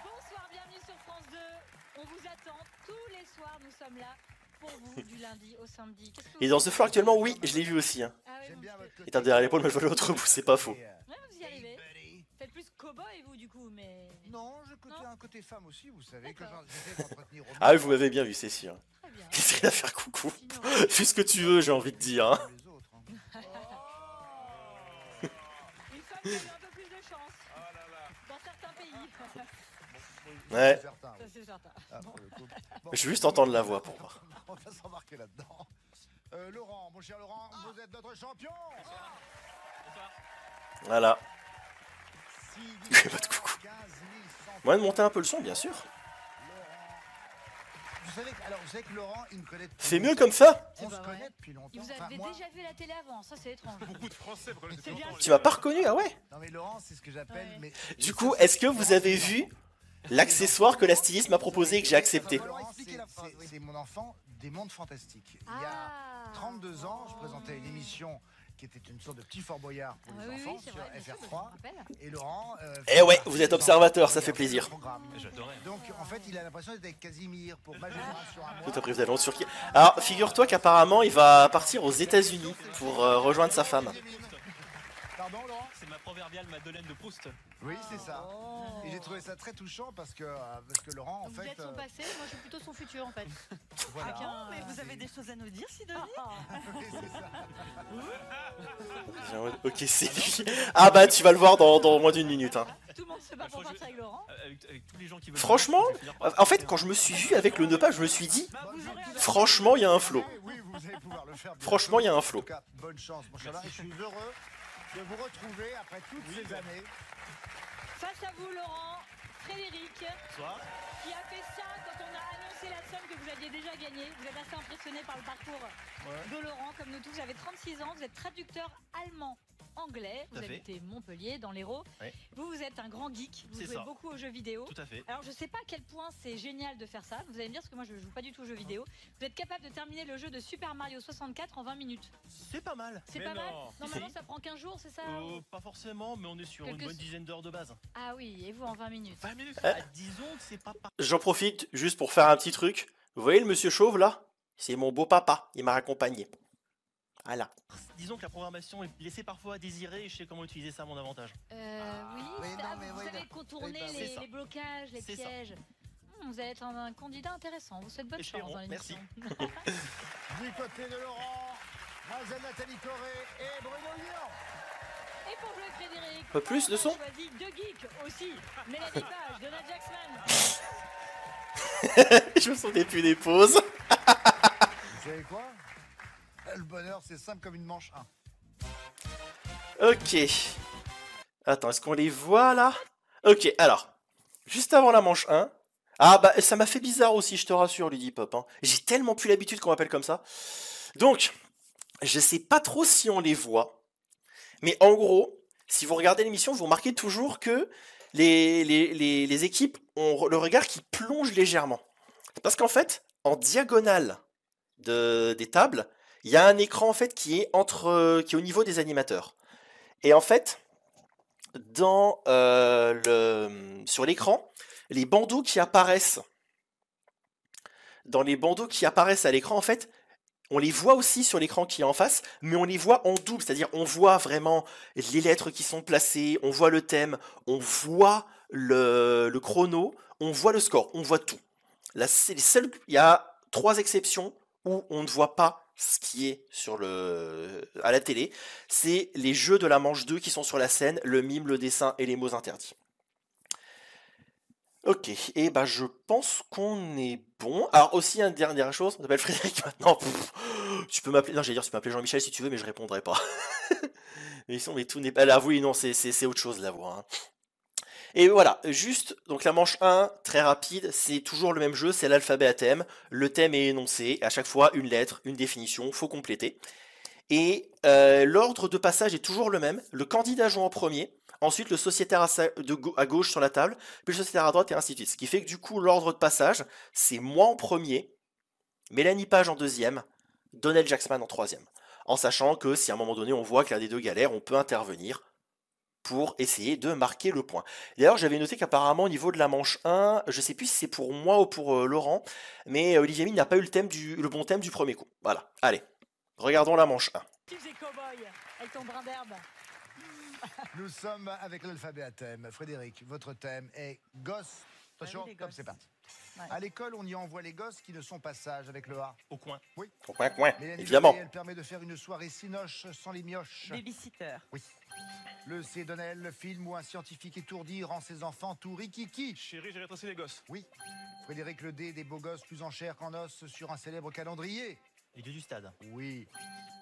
Bonsoir, bienvenue sur France 2, on vous attend tous les soirs, nous sommes là pour vous du lundi au samedi. Qu'est-ce que Et vous dans ce floor actuellement, oui, je l'ai vu aussi. Hein. Ah oui, Et tape derrière l'épaule, mais je vois l'autre bout, c'est pas faux. ouais, vous y arrivez. Faites plus cow-boy vous du coup, mais... Non, Non. un côté femme aussi, vous savez, que D'accord. j'essaie d'entretenir au Ah oui, mieux. vous m'avez bien vu, c'est sûr. Très bien. Qu'est-ce qu'il a à faire coucou. Sinon, Fais ce que tu veux, j'ai envie de dire. Hein. Les autres, hein. une femme qui a eu un peu plus de chance dans certains pays. Ouais. Certains, Ça oui. c'est certain. Ah, pour le coup. Bon, Je veux juste entendre la voix pour voir. On va s'embarquer là-dedans. Laurent, mon cher Laurent, vous êtes notre champion. Voilà. 6 Il fait pas de coucou. 15 100. Moyen de monter un peu le son, bien sûr. Laurent. Vous savez que Laurent, il me connaît depuis C'est mieux longtemps. comme ça. On C'est se pas vrai. connaît depuis longtemps. Il vous Enfin, avez moi- déjà vu la télé avant, ça c'est étrange. Beaucoup de Français connaissent C'est bien. Tu m'as pas reconnu, ah ouais. Non mais Laurent, c'est ce que j'appelle. Ouais. Mais... Du coup, est-ce que vous avez vu l'accessoire que la styliste m'a proposé et que j'ai accepté? Laurent, c'est mon enfant des mondes fantastiques. Il y a Ah. 32 ans, je présentais une émission qui était une sorte de petit Fort Boyard pour Ah les oui, enfants oui, c'est sur vrai, bien sûr, je me FR3. rappelle. Et Laurent. Eh ouais, vous êtes observateur, ça fait plaisir. J'adorais. Donc en fait, il a l'impression d'être avec Casimir pour ma génération à moi. Tout après, vous allez sur qui? Alors, figure-toi qu'apparemment, il va partir aux États-Unis pour rejoindre sa femme. Pardon, Laurent? C'est ma proverbiale Madeleine de Proust. Oui, c'est ça. Oh. Et j'ai trouvé ça très touchant parce que Laurent, en Vous fait. êtes son passé, moi je suis plutôt son futur en fait. Voilà. Avec un- Mais vous avez des choses à nous dire, Sidonie? Oui, c'est ça. Ok, c'est lui. Ah bah, tu vas le voir dans moins d'une minute. Hein. Tout le monde se bat pour partir avec Laurent. Avec tous les gens qui veulent. Franchement, je vais finir par en fait, passer, quand je me suis vu avec le Nepa, je me suis dit, Bonne chance. franchement, il y a un flow. Oui, vous allez pouvoir le faire. bientôt. Franchement, il y a un flow. En tout cas, bonne chance, mon cher Laurent. Et je suis heureux de vous retrouver après toutes ces années. Face à vous Laurent, Frédéric, Bonsoir. qui a fait ça quand on a annoncé la somme que vous aviez déjà gagnée. Vous êtes assez impressionné par le parcours de Laurent, comme nous tous. Vous avez 36 ans, vous êtes traducteur allemand-anglais. Vous Tout à fait. habitez Montpellier, dans l'Hérault. Ouais. Vous êtes un grand geek, vous C'est jouez ça. beaucoup aux jeux vidéo. Tout à fait. Alors je sais pas à quel point c'est génial de faire ça, vous allez me dire parce que moi je joue pas du tout aux jeux vidéo. Vous êtes capable de terminer le jeu de Super Mario 64 en 20 minutes. C'est pas mal. C'est Mais pas mal. non. Normalement Si. ça prend 15 jours, c'est ça Pas forcément, mais on est sur une Quelques- bonne dizaine d'heures de base. Ah oui, et vous en 20 minutes. 20 minutes. Eh. Disons que c'est pas. J'en profite juste pour faire un petit truc. Vous voyez le monsieur chauve là? C'est mon beau papa, il m'a accompagné. Voilà. Disons que la programmation est laissée parfois à désirer et je sais comment utiliser ça à mon avantage. Oui, oui, c'est- non, ah, mais vous oui, savez non. contourner Oui, bah, c'est ça. les blocages, les C'est ça. pièges. Vous allez être un candidat intéressant. Vous souhaite bonne chance Espérons, dans l'émission. Du côté de Laurent, Mademoiselle Nathalie Corée et Bruno Lyon. Et pour jouer Frédéric, Peu plus de on a son choisi deux geeks aussi. Mélanie Page, Donald Jackson. Je me souviens plus des pauses. Vous savez quoi? Le bonheur, c'est simple comme une manche 1. Ok. Attends, est-ce qu'on les voit là? Ok, alors. Juste avant la manche 1. Ah bah ça m'a fait bizarre aussi, je te rassure, Ludipop. Hein. J'ai tellement plus l'habitude qu'on m'appelle comme ça. Donc, je sais pas trop si on les voit. Mais en gros, si vous regardez l'émission, vous remarquez toujours que les équipes ont le regard qui plonge légèrement. Parce qu'en fait, en diagonale des tables, il y a un écran en fait qui est qui est au niveau des animateurs. Et en fait, sur l'écran, les bandeaux qui apparaissent dans les bandeaux qui apparaissent à l'écran, en fait, on les voit aussi sur l'écran qui est en face, mais on les voit en double, c'est-à-dire on voit vraiment les lettres qui sont placées, on voit le thème, on voit le chrono, on voit le score, on voit tout. Là, c'est les seuls, il y a 3 exceptions où on ne voit pas ce qui est à la télé. C'est les jeux de la manche 2 qui sont sur la scène, le mime, le dessin et les mots interdits. Ok, et bah je pense qu'on est bon. Alors aussi, une dernière chose, on s'appelle Frédéric maintenant. Tu peux m'appeler, non j'allais dire tu peux m'appeler Jean-Michel si tu veux, mais je répondrai pas. mais tout n'est pas là, oui, non, c'est autre chose la voix. Hein. Et voilà, juste, donc la manche 1, très rapide, c'est toujours le même jeu, c'est l'alphabet à thème. Le thème est énoncé, à chaque fois une lettre, une définition, faut compléter. Et l'ordre de passage est toujours le même, le candidat joue en premier. Ensuite, le sociétaire à gauche sur la table, puis le sociétaire à droite et ainsi de suite. Ce qui fait que du coup, l'ordre de passage, c'est moi en premier, Mélanie Page en deuxième, Donald Jacksman en troisième. En sachant que si à un moment donné, on voit que l'un des deux galère, on peut intervenir pour essayer de marquer le point. D'ailleurs, j'avais noté qu'apparemment, au niveau de la manche 1, je sais plus si c'est pour moi ou pour Laurent, mais Olivier Mine n'a pas eu le bon thème du premier coup. Voilà, allez, regardons la manche 1. Avec ton brin d'herbe. Nous sommes avec l'alphabet à thème. Frédéric, votre thème est gosse. Attention, oui, comme gosses. c'est parti. Ouais. À l'école, on y envoie les gosses qui ne sont pas sages avec le A. Au coin. Oui. Coin, Mélanie évidemment. Leray, elle permet de faire une soirée sinoche sans les mioches. Babysitter. Oui. Le C. Donnel, le film où un scientifique étourdi rend ses enfants tout rikiki. Chérie, j'ai rétréci les gosses. Oui. Frédéric le D, des beaux gosses plus en chair qu'en os sur un célèbre calendrier. Les dieux du stade. Oui.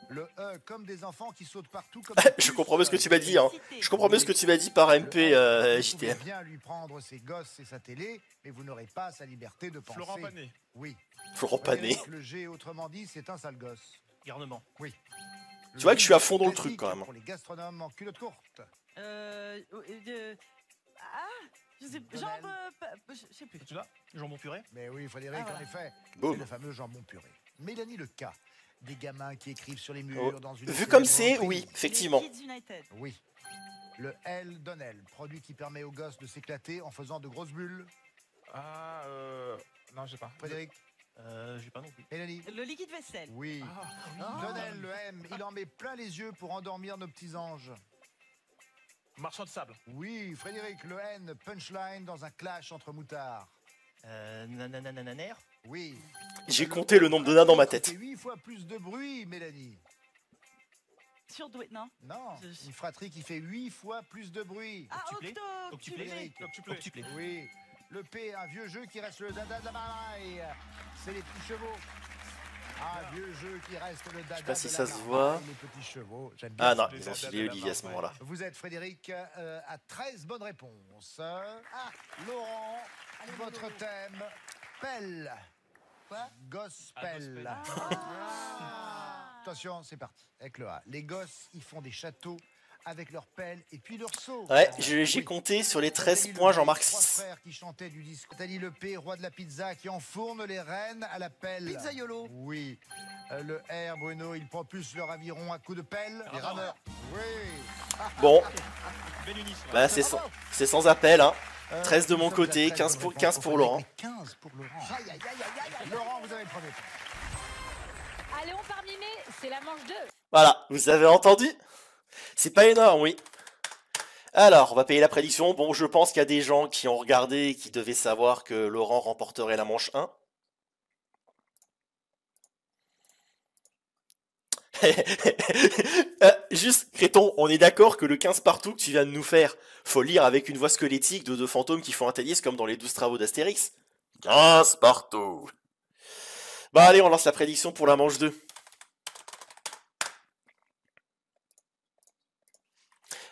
Le E, comme des enfants qui sautent partout comme Je comprends mieux ce que tu m'as dit, hein. Je comprends mieux ce que tu m'as dit par MP Vous JTM. pouvez bien lui prendre ses gosses et sa télé, mais vous n'aurez pas sa liberté de penser. Florent Panet. Oui. Florent Panet. Frédéric, le G, autrement dit, c'est un sale gosse. Garnement. Oui. Tu vois que je suis à fond dans le truc, classique quand même. Pour les gastronomes en culotte courte. Ah, je sais Donnel. jambes, je sais plus. Tu l'as Jambon puré. Mais oui, Frédéric, Ah, voilà. en effet, Boum. c'est le fameux jambon puré. Mélanie le K, des gamins qui écrivent sur les murs Oh, dans une vu comme célèbre c'est, oui, entreprise. effectivement. Les Kids United. Oui. Le L Donnel, produit qui permet aux gosses de s'éclater en faisant de grosses bulles. Ah, non, je sais pas. Frédéric, J'ai pas non plus. Mélanie. Le liquide vaisselle. Oui. Ah. Donnel, le M, il en met plein les yeux pour endormir nos petits anges. Marchand de sable. Oui, Frédéric, le N, punchline dans un clash entre moutards. Nanananer. Oui. J'ai compté le nombre de nains dans ma tête. C'est 8 fois plus de bruit, Mélanie. Surdoué, non. Non, Je- une fratrie qui fait 8 fois plus de bruit. Ah, Octuplé. octuplé. Frédéric. Octuplé. Oui. Le P, un vieux jeu qui reste le dada de la baraille. C'est les petits chevaux. Un vieux jeu qui reste le dada pas si de ça la se baraille, voit. les petits chevaux. J'aime bien Ah ça. non, ils ont filé Olivier à ce moment-là. Vous êtes Frédéric à 13 bonnes réponses. Laurent, votre thème, pelle. Quoi Gospel. Attention, c'est parti. Avec le A. Les gosses, ils font des châteaux avec leurs pelles et puis leurs seaux. Ouais, j'ai Oui. compté sur les 13 Nathalie points, Le j'en P, marque 3 6. frères qui chantaient du disque. Nathalie Le P, roi de la pizza, qui enfourne les reines à la pelle. Pizzaiolo. Oui. Le R, Bruno, ils propulsent leur aviron à coups de pelle. Les rameurs. Oui. Bon, Bel unisson. bah c'est sans appel, hein. 13 de Nous mon sommes à côté, 13 15 bonnes pour- réponses 15 pour Laurent. 15 pour Laurent. Laurent, vous avez le premier point. Allez, on part mimer, c'est la manche 2. Voilà, vous avez entendu? C'est pas énorme, oui. Alors, on va payer la prédiction. Bon, je pense qu'il y a des gens qui ont regardé et qui devaient savoir que Laurent remporterait la manche 1. Juste, Créton, on est d'accord que le 15 partout que tu viens de nous faire, faut lire avec une voix squelettique de deux fantômes qui font un tennis comme dans les 12 travaux d'Astérix. 15 partout. Bah allez, on lance la prédiction pour la manche 2.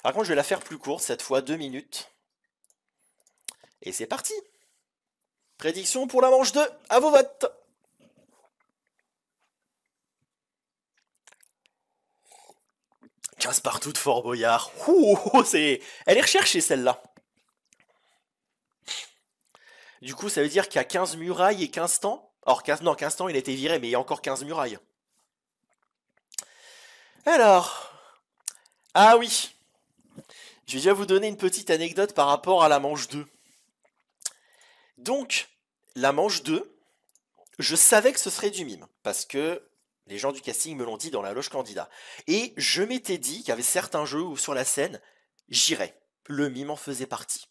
Par contre, je vais la faire plus courte, cette fois 2 minutes. Et c'est parti. Prédiction pour la manche 2, à vos votes. « 15 partout de Fort Boyard. » Elle est recherchée, celle-là. Du coup, ça veut dire qu'il y a 15 murailles et 15 temps. Or, 15 temps, il a été viré, mais il y a encore 15 murailles. Alors. Ah oui. Je vais déjà vous donner une petite anecdote par rapport à la manche 2. Donc, la manche 2, je savais que ce serait du mime, parce que les gens du casting me l'ont dit dans la loge candidat. Et je m'étais dit qu'il y avait certains jeux où sur la scène, j'irais. Le mime en faisait partie.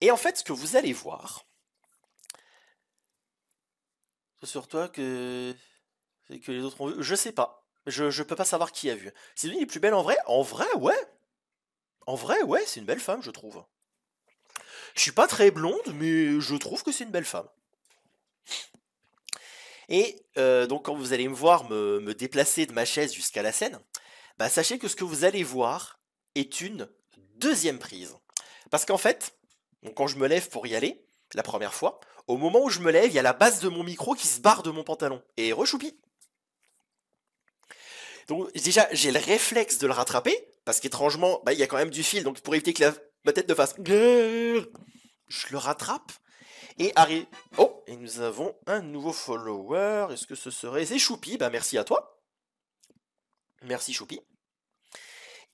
Et en fait, ce que vous allez voir, c'est sur toi que les autres ont vu. Je sais pas. Je peux pas savoir qui a vu. Sidonie est plus belle en vrai? En vrai, ouais. En vrai, ouais, c'est une belle femme, je trouve. Je suis pas très blonde, mais je trouve que c'est une belle femme. Et donc quand vous allez me voir me déplacer de ma chaise jusqu'à la scène, bah sachez que ce que vous allez voir est une deuxième prise. Parce qu'en fait, donc quand je me lève pour y aller, la première fois, au moment où je me lève, il y a la base de mon micro qui se barre de mon pantalon. Et rechoupi. Donc déjà, j'ai le réflexe de le rattraper, parce qu'étrangement, bah, il y a quand même du fil, donc pour éviter que ma tête ne fasse... Je le rattrape, et arrive... Oh, et nous avons un nouveau follower, est-ce que ce serait... C'est Choupi, bah merci à toi. Merci Choupi.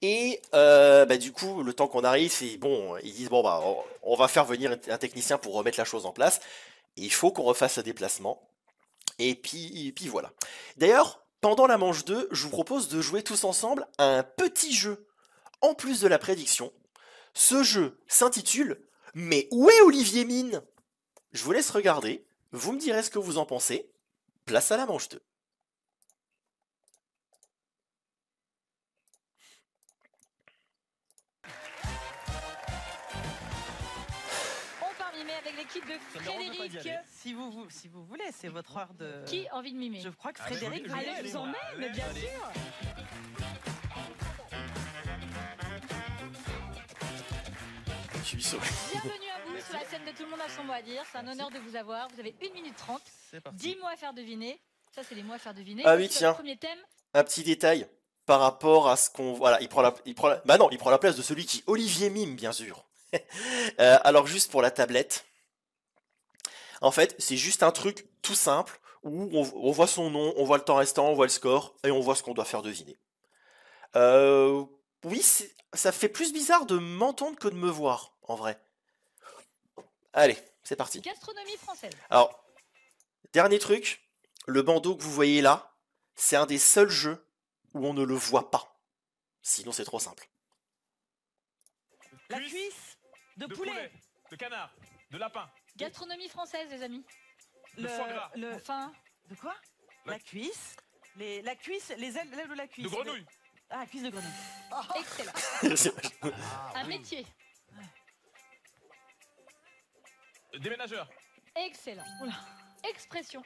Et bah, du coup, le temps qu'on arrive, c'est bon, ils disent, bon bah, on va faire venir un technicien pour remettre la chose en place, et il faut qu'on refasse ce déplacement, et puis voilà. D'ailleurs, pendant la manche 2, je vous propose de jouer tous ensemble à un petit jeu, en plus de la prédiction. Ce jeu s'intitule « Mais où est Olivier Mine ?» Je vous laisse regarder, vous me direz ce que vous en pensez. Place à la manche 2. On part mimer avec l'équipe de Ça me dérange pas d'y Frédéric. aller. Si vous voulez, c'est votre heure de... Qui a envie de mimer? Je crois que Ah bah, Frédéric... je voulais- Allez, je vous emmène, mais bien Allez. sûr. Je suis sauvé. Bienvenue à vous sur la scène de Tout le monde a son mot à dire. C'est un honneur de vous avoir. Vous avez 1 minute 30. C'est parti. 10 mots à faire deviner. Ça, c'est les mots à faire deviner. Ah oui, Voici tiens. votre premier thème. Un petit détail par rapport à ce qu'on... Voilà, il prend la place de celui qui... Olivier Mime, bien sûr. Alors, juste pour la tablette. En fait, c'est juste un truc tout simple où on voit son nom, on voit le temps restant, on voit le score, et on voit ce qu'on doit faire deviner. Oui, ça fait plus bizarre de m'entendre que de me voir, en vrai. Allez, c'est parti. Gastronomie française. Alors, dernier truc, le bandeau que vous voyez là, c'est un des seuls jeux où on ne le voit pas. Sinon, c'est trop simple. La cuisse de poulet. de canard, de lapin, Gastronomie française, les amis. de foie gras, Enfin, De quoi? La- La cuisse. La cuisse, les ailes de la cuisse. de grenouille, Ah, cuisse de grenouille. excellent. Un métier. déménageur. Excellent. Expression.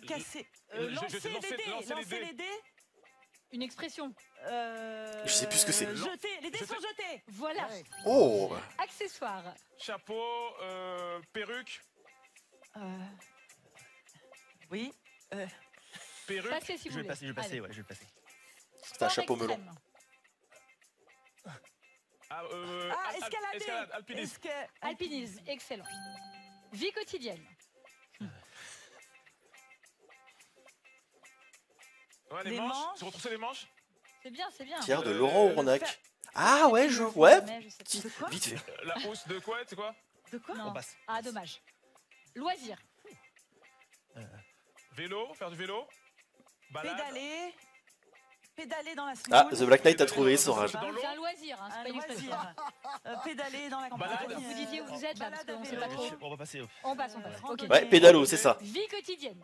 Casser. Lancer Lancer les dés. Une expression. Je sais plus ce que c'est. Jeter. Les dés sont jetés. Voilà. Ouais. Oh, Accessoire. Chapeau, perruque, Oui. perruque, Passez si Je vous vais le voulez. passer, je vais le passer, Allez. ouais, je vais le passer. c'est un chapeau melon. Extrême. Escalader. alpinisme, Alpinisme. Excellent. Vie quotidienne. ouais, les Les manches, manches. se retrousser les manches, C'est bien, c'est bien. Pierre de Laurent le Ournac. fer- Ah ouais, Je ouais, sais pas. petit- De quoi vite fait. la housse de quoi, c'est quoi? De quoi? Non. On passe. Ah, dommage. Loisir. Vélo, faire du vélo, balade, Pédaler. Pédaler dans la Ah, semoule. The Black Knight a Pédaler trouvé, dans- Saurage. dans l'eau, C'est un loisir, hein, c'est Un pas une expression. loisir. Pédaler dans la Balade. campagne. Vous disiez où vous êtes là, parce qu'on sait pas trop. On va passer. On passe. Ok. Ouais, pédalo, c'est ça. Vie quotidienne.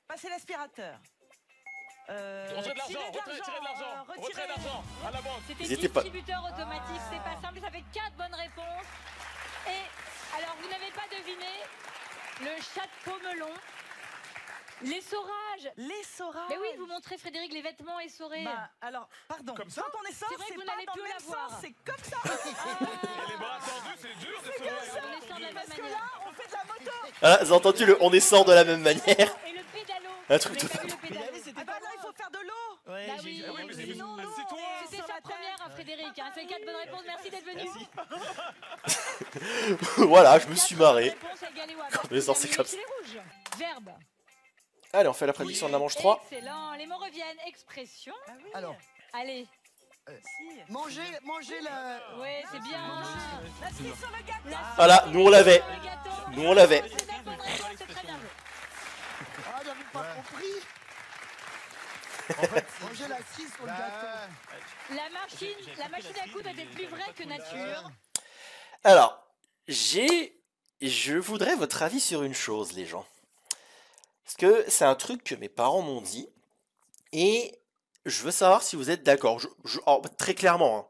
Passer l'aspirateur. retrait de l'argent, tirer de l'argent, retrait de l'argent, à la banque. C'était Ils étaient pas- distributeur automatique, c'est pas simple, ça fait 4 bonnes réponses. Et alors, vous n'avez pas deviné le chat de Pomelon, l'essorage. L'essorage. Mais oui, vous montrez Frédéric les vêtements essorés. Bah, alors, pardon. Comme ça Quand on est sort, C'est vrai que vous pas n'allez dans plus le même l'avoir. sens, c'est comme ça. Et les bras tendus, c'est dur de se On les sort de la même Parce que manière. là, on fait de la moto. Ah, vous avez entendu le on est sort de la même manière. Et le pédalo. Un truc Vous de avez pas vu le Mais pédalo. allez, c'était Ah bah là, il faut faire de l'eau. Ouais, Bah j'ai oui. eu. Ah oui, mais c'est- Sinon, nous, c'est on toi. est C'était sur sa la terre. première, hein, Frédéric. Hein. C'est 4 bonnes réponses, merci d'être venu. Voilà, je me suis 4 bonnes marré. réponses à Galéwa. Mais non, c'est comme ça. Chez les rouges. Verbe. Allez, on fait la prédiction de la manche 3. Excellent, les mots reviennent. Expression. Ah oui. Alors, Allez, Mangez la... Ouais, c'est bien. La cerise sur le gâteau. Voilà, nous on l'avait. Nous on l'avait. C'est la bonne réponse, c'est très bien joué. Ah, j'avais pas compris. En fait, Mangez la cerise sur le gâteau. La machine à coudre était plus vraie que nature. Alors, je voudrais votre avis sur une chose, les gens. Parce que c'est un truc que mes parents m'ont dit. Et je veux savoir si vous êtes d'accord. Très clairement, hein,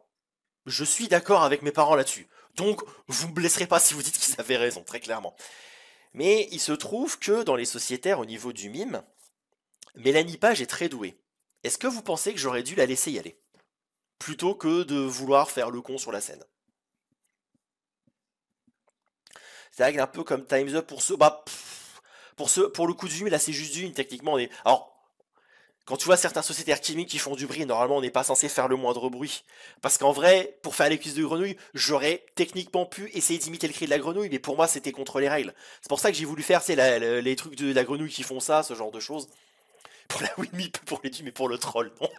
je suis d'accord avec mes parents là-dessus. Donc, vous me blesserez pas si vous dites qu'ils avaient raison, très clairement. Mais il se trouve que dans les sociétaires, au niveau du mime, Mélanie Page est très douée. Est-ce que vous pensez que j'aurais dû la laisser y aller? Plutôt que de vouloir faire le con sur la scène. C'est vrai qu'il est un peu comme Time's Up pour ceux... pour le coup du mime, là c'est juste d'une, techniquement. Alors, quand tu vois certains sociétaires chimiques qui font du bruit, normalement on n'est pas censé faire le moindre bruit. Parce qu'en vrai, pour faire les cuisses de grenouille, j'aurais techniquement pu essayer d'imiter le cri de la grenouille, mais pour moi c'était contre les règles. C'est pour ça que j'ai voulu faire les trucs de la grenouille qui font ça, ce genre de choses. Pour la Winmip, pour les mais pour le troll, non.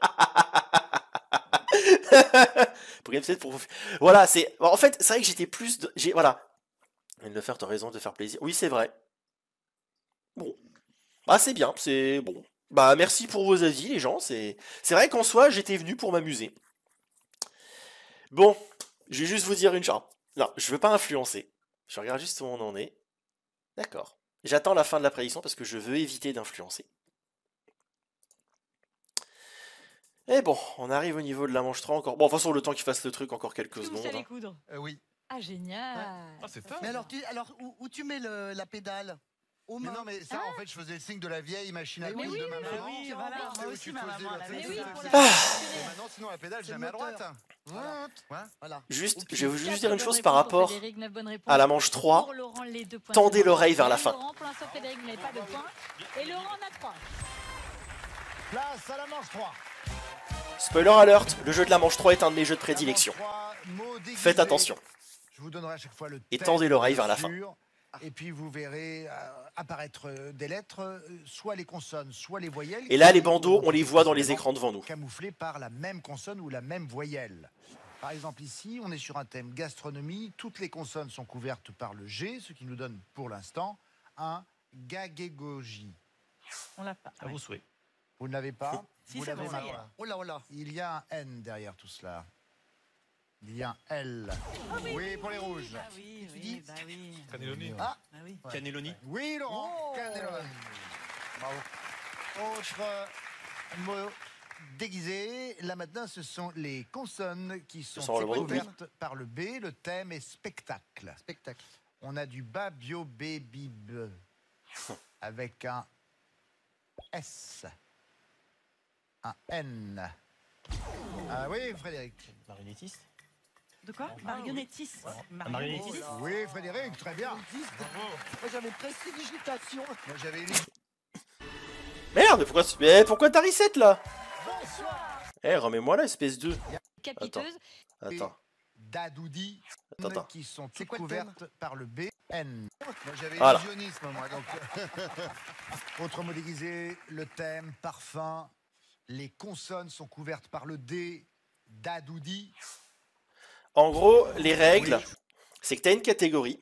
Voilà, c'est... En fait, c'est vrai que j'étais plus... Voilà. De le faire, t'as raison de faire plaisir. Oui, c'est vrai. Bon. Bah c'est bien, c'est bon. Bah merci pour vos avis les gens, c'est vrai qu'en soi j'étais venu pour m'amuser. Bon, je vais juste vous dire une chose. Non, je veux pas influencer. Je regarde juste où on en est. D'accord. J'attends la fin de la prédiction parce que je veux éviter d'influencer. Et bon, on arrive au niveau de la manche 3 encore. Bon, de toute façon, le temps qu'il fasse le truc, encore quelques Vous secondes. savez Hein. coudre. oui. Ah, génial. Ah, c'est top. Mais alors, où tu mets la pédale? Aux Mais mains. non, mais ça, en fait, je faisais le signe de la vieille machine à Mais coudre oui, de ma mais maman. oui, voilà, Tu sais, moi où aussi, tu ma faisais maman le- l'avait Mais tu oui, sais, pour tu la sais. perfectionner. Et maintenant, sinon, la pédale, C'est jamais à le moteur. droite. Voilà. Ouais. Voilà. Juste, Au je vais pire, juste dire une quatre chose bonnes par réponses pour rapport Frédéric, 9 bonnes réponses à la manche 3. pour Laurent, les 2 points. Tendez C'est l'oreille vers la Frédéric. fin. Laurent, pour l'instant, Frédéric n'avait pas de points. Et Laurent en a 3. Place à la manche 3. Spoiler alert, le jeu de la manche 3 est un de mes jeux de prédilection. La manche 3, mot déguisé. Faites attention. Je vous donnerai à chaque fois le Et thème, tendez l'oreille bien vers la fin. sûr. Et puis vous verrez apparaître des lettres, soit les consonnes, soit les voyelles. Et là, qui les sont bandeaux, on les voit dans les précisément écrans devant nous. camouflées par la même consonne ou la même voyelle. Par exemple, ici, on est sur un thème gastronomie. Toutes les consonnes sont couvertes par le G, ce qui nous donne pour l'instant un gagégogie. On l'a pas. À vos souhaits. Vous ne l'avez pas? Si, Vous c'est l'avez bon, ça y est. maintenant. Oh là, oh là. Il y a un N derrière tout cela. Il y a un L. Oui, pour les rouges. Ah oui, Tu oui, dis bah oui. Cannelloni. Ah, Bah oui. Cannelloni. oui, Laurent. Oh. Cannelloni. Bravo. Autre mot déguisé. Là maintenant, ce sont les consonnes qui sont sent le bruit. couvertes par le B. Le thème est spectacle. Spectacle. On a du babio baby b avec un S, un N. Ah oui, Frédéric. Marionnettiste. De quoi? Marionnettiste. Marionnettiste. Oui, Frédéric, très bien. Moi, j'avais prestidigitation. Moi, j'avais lu. Merde, pourquoi t'as reset là? Remets-moi là, espèce de... Capiteuse. Attends. Dadoudi, Attends. qui sont C'est toutes quoi le thème? couvertes par le B, N. Moi, j'avais Voilà. illusionnisme, moi. Donc... Autre mot déguisé, le thème, parfum. Les consonnes sont couvertes par le D, dadoudi. En gros, les règles, c'est que t'as une catégorie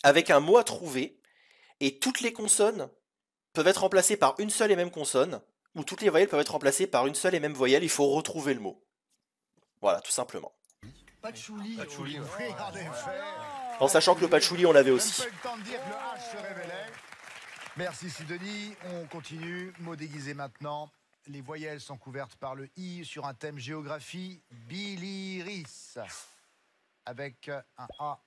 avec un mot à trouver et toutes les consonnes peuvent être remplacées par une seule et même consonne ou toutes les voyelles peuvent être remplacées par une seule et même voyelle. Il faut retrouver le mot. Voilà, tout simplement. Patchouli. Patchouli. Oui, en effet. En sachant que le patchouli, on l'avait Même aussi. pas eu le temps de dire que le H se révélait. Merci Sidonie. On continue. Mot déguisé maintenant. Les voyelles sont couvertes par le I sur un thème géographie. Biliris. Avec un A.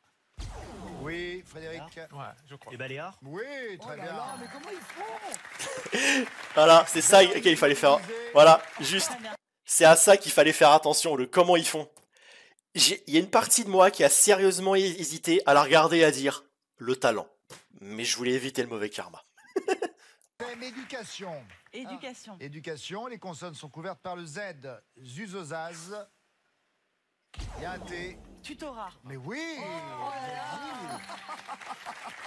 Oui, Frédéric. Ouais, je crois. Les Baléares. Oui, très bien. Mais comment ils font? Voilà, c'est ça qu'il fallait faire. Voilà, juste. C'est à ça qu'il fallait faire attention, le comment ils font. Il y a une partie de moi qui a sérieusement hésité à la regarder et à dire le talent. Mais je voulais éviter le mauvais karma. Thème éducation. Éducation. Éducation, les consonnes sont couvertes par le Z. Zuzozaz. Il y a un T. Tutorat. Mais oui,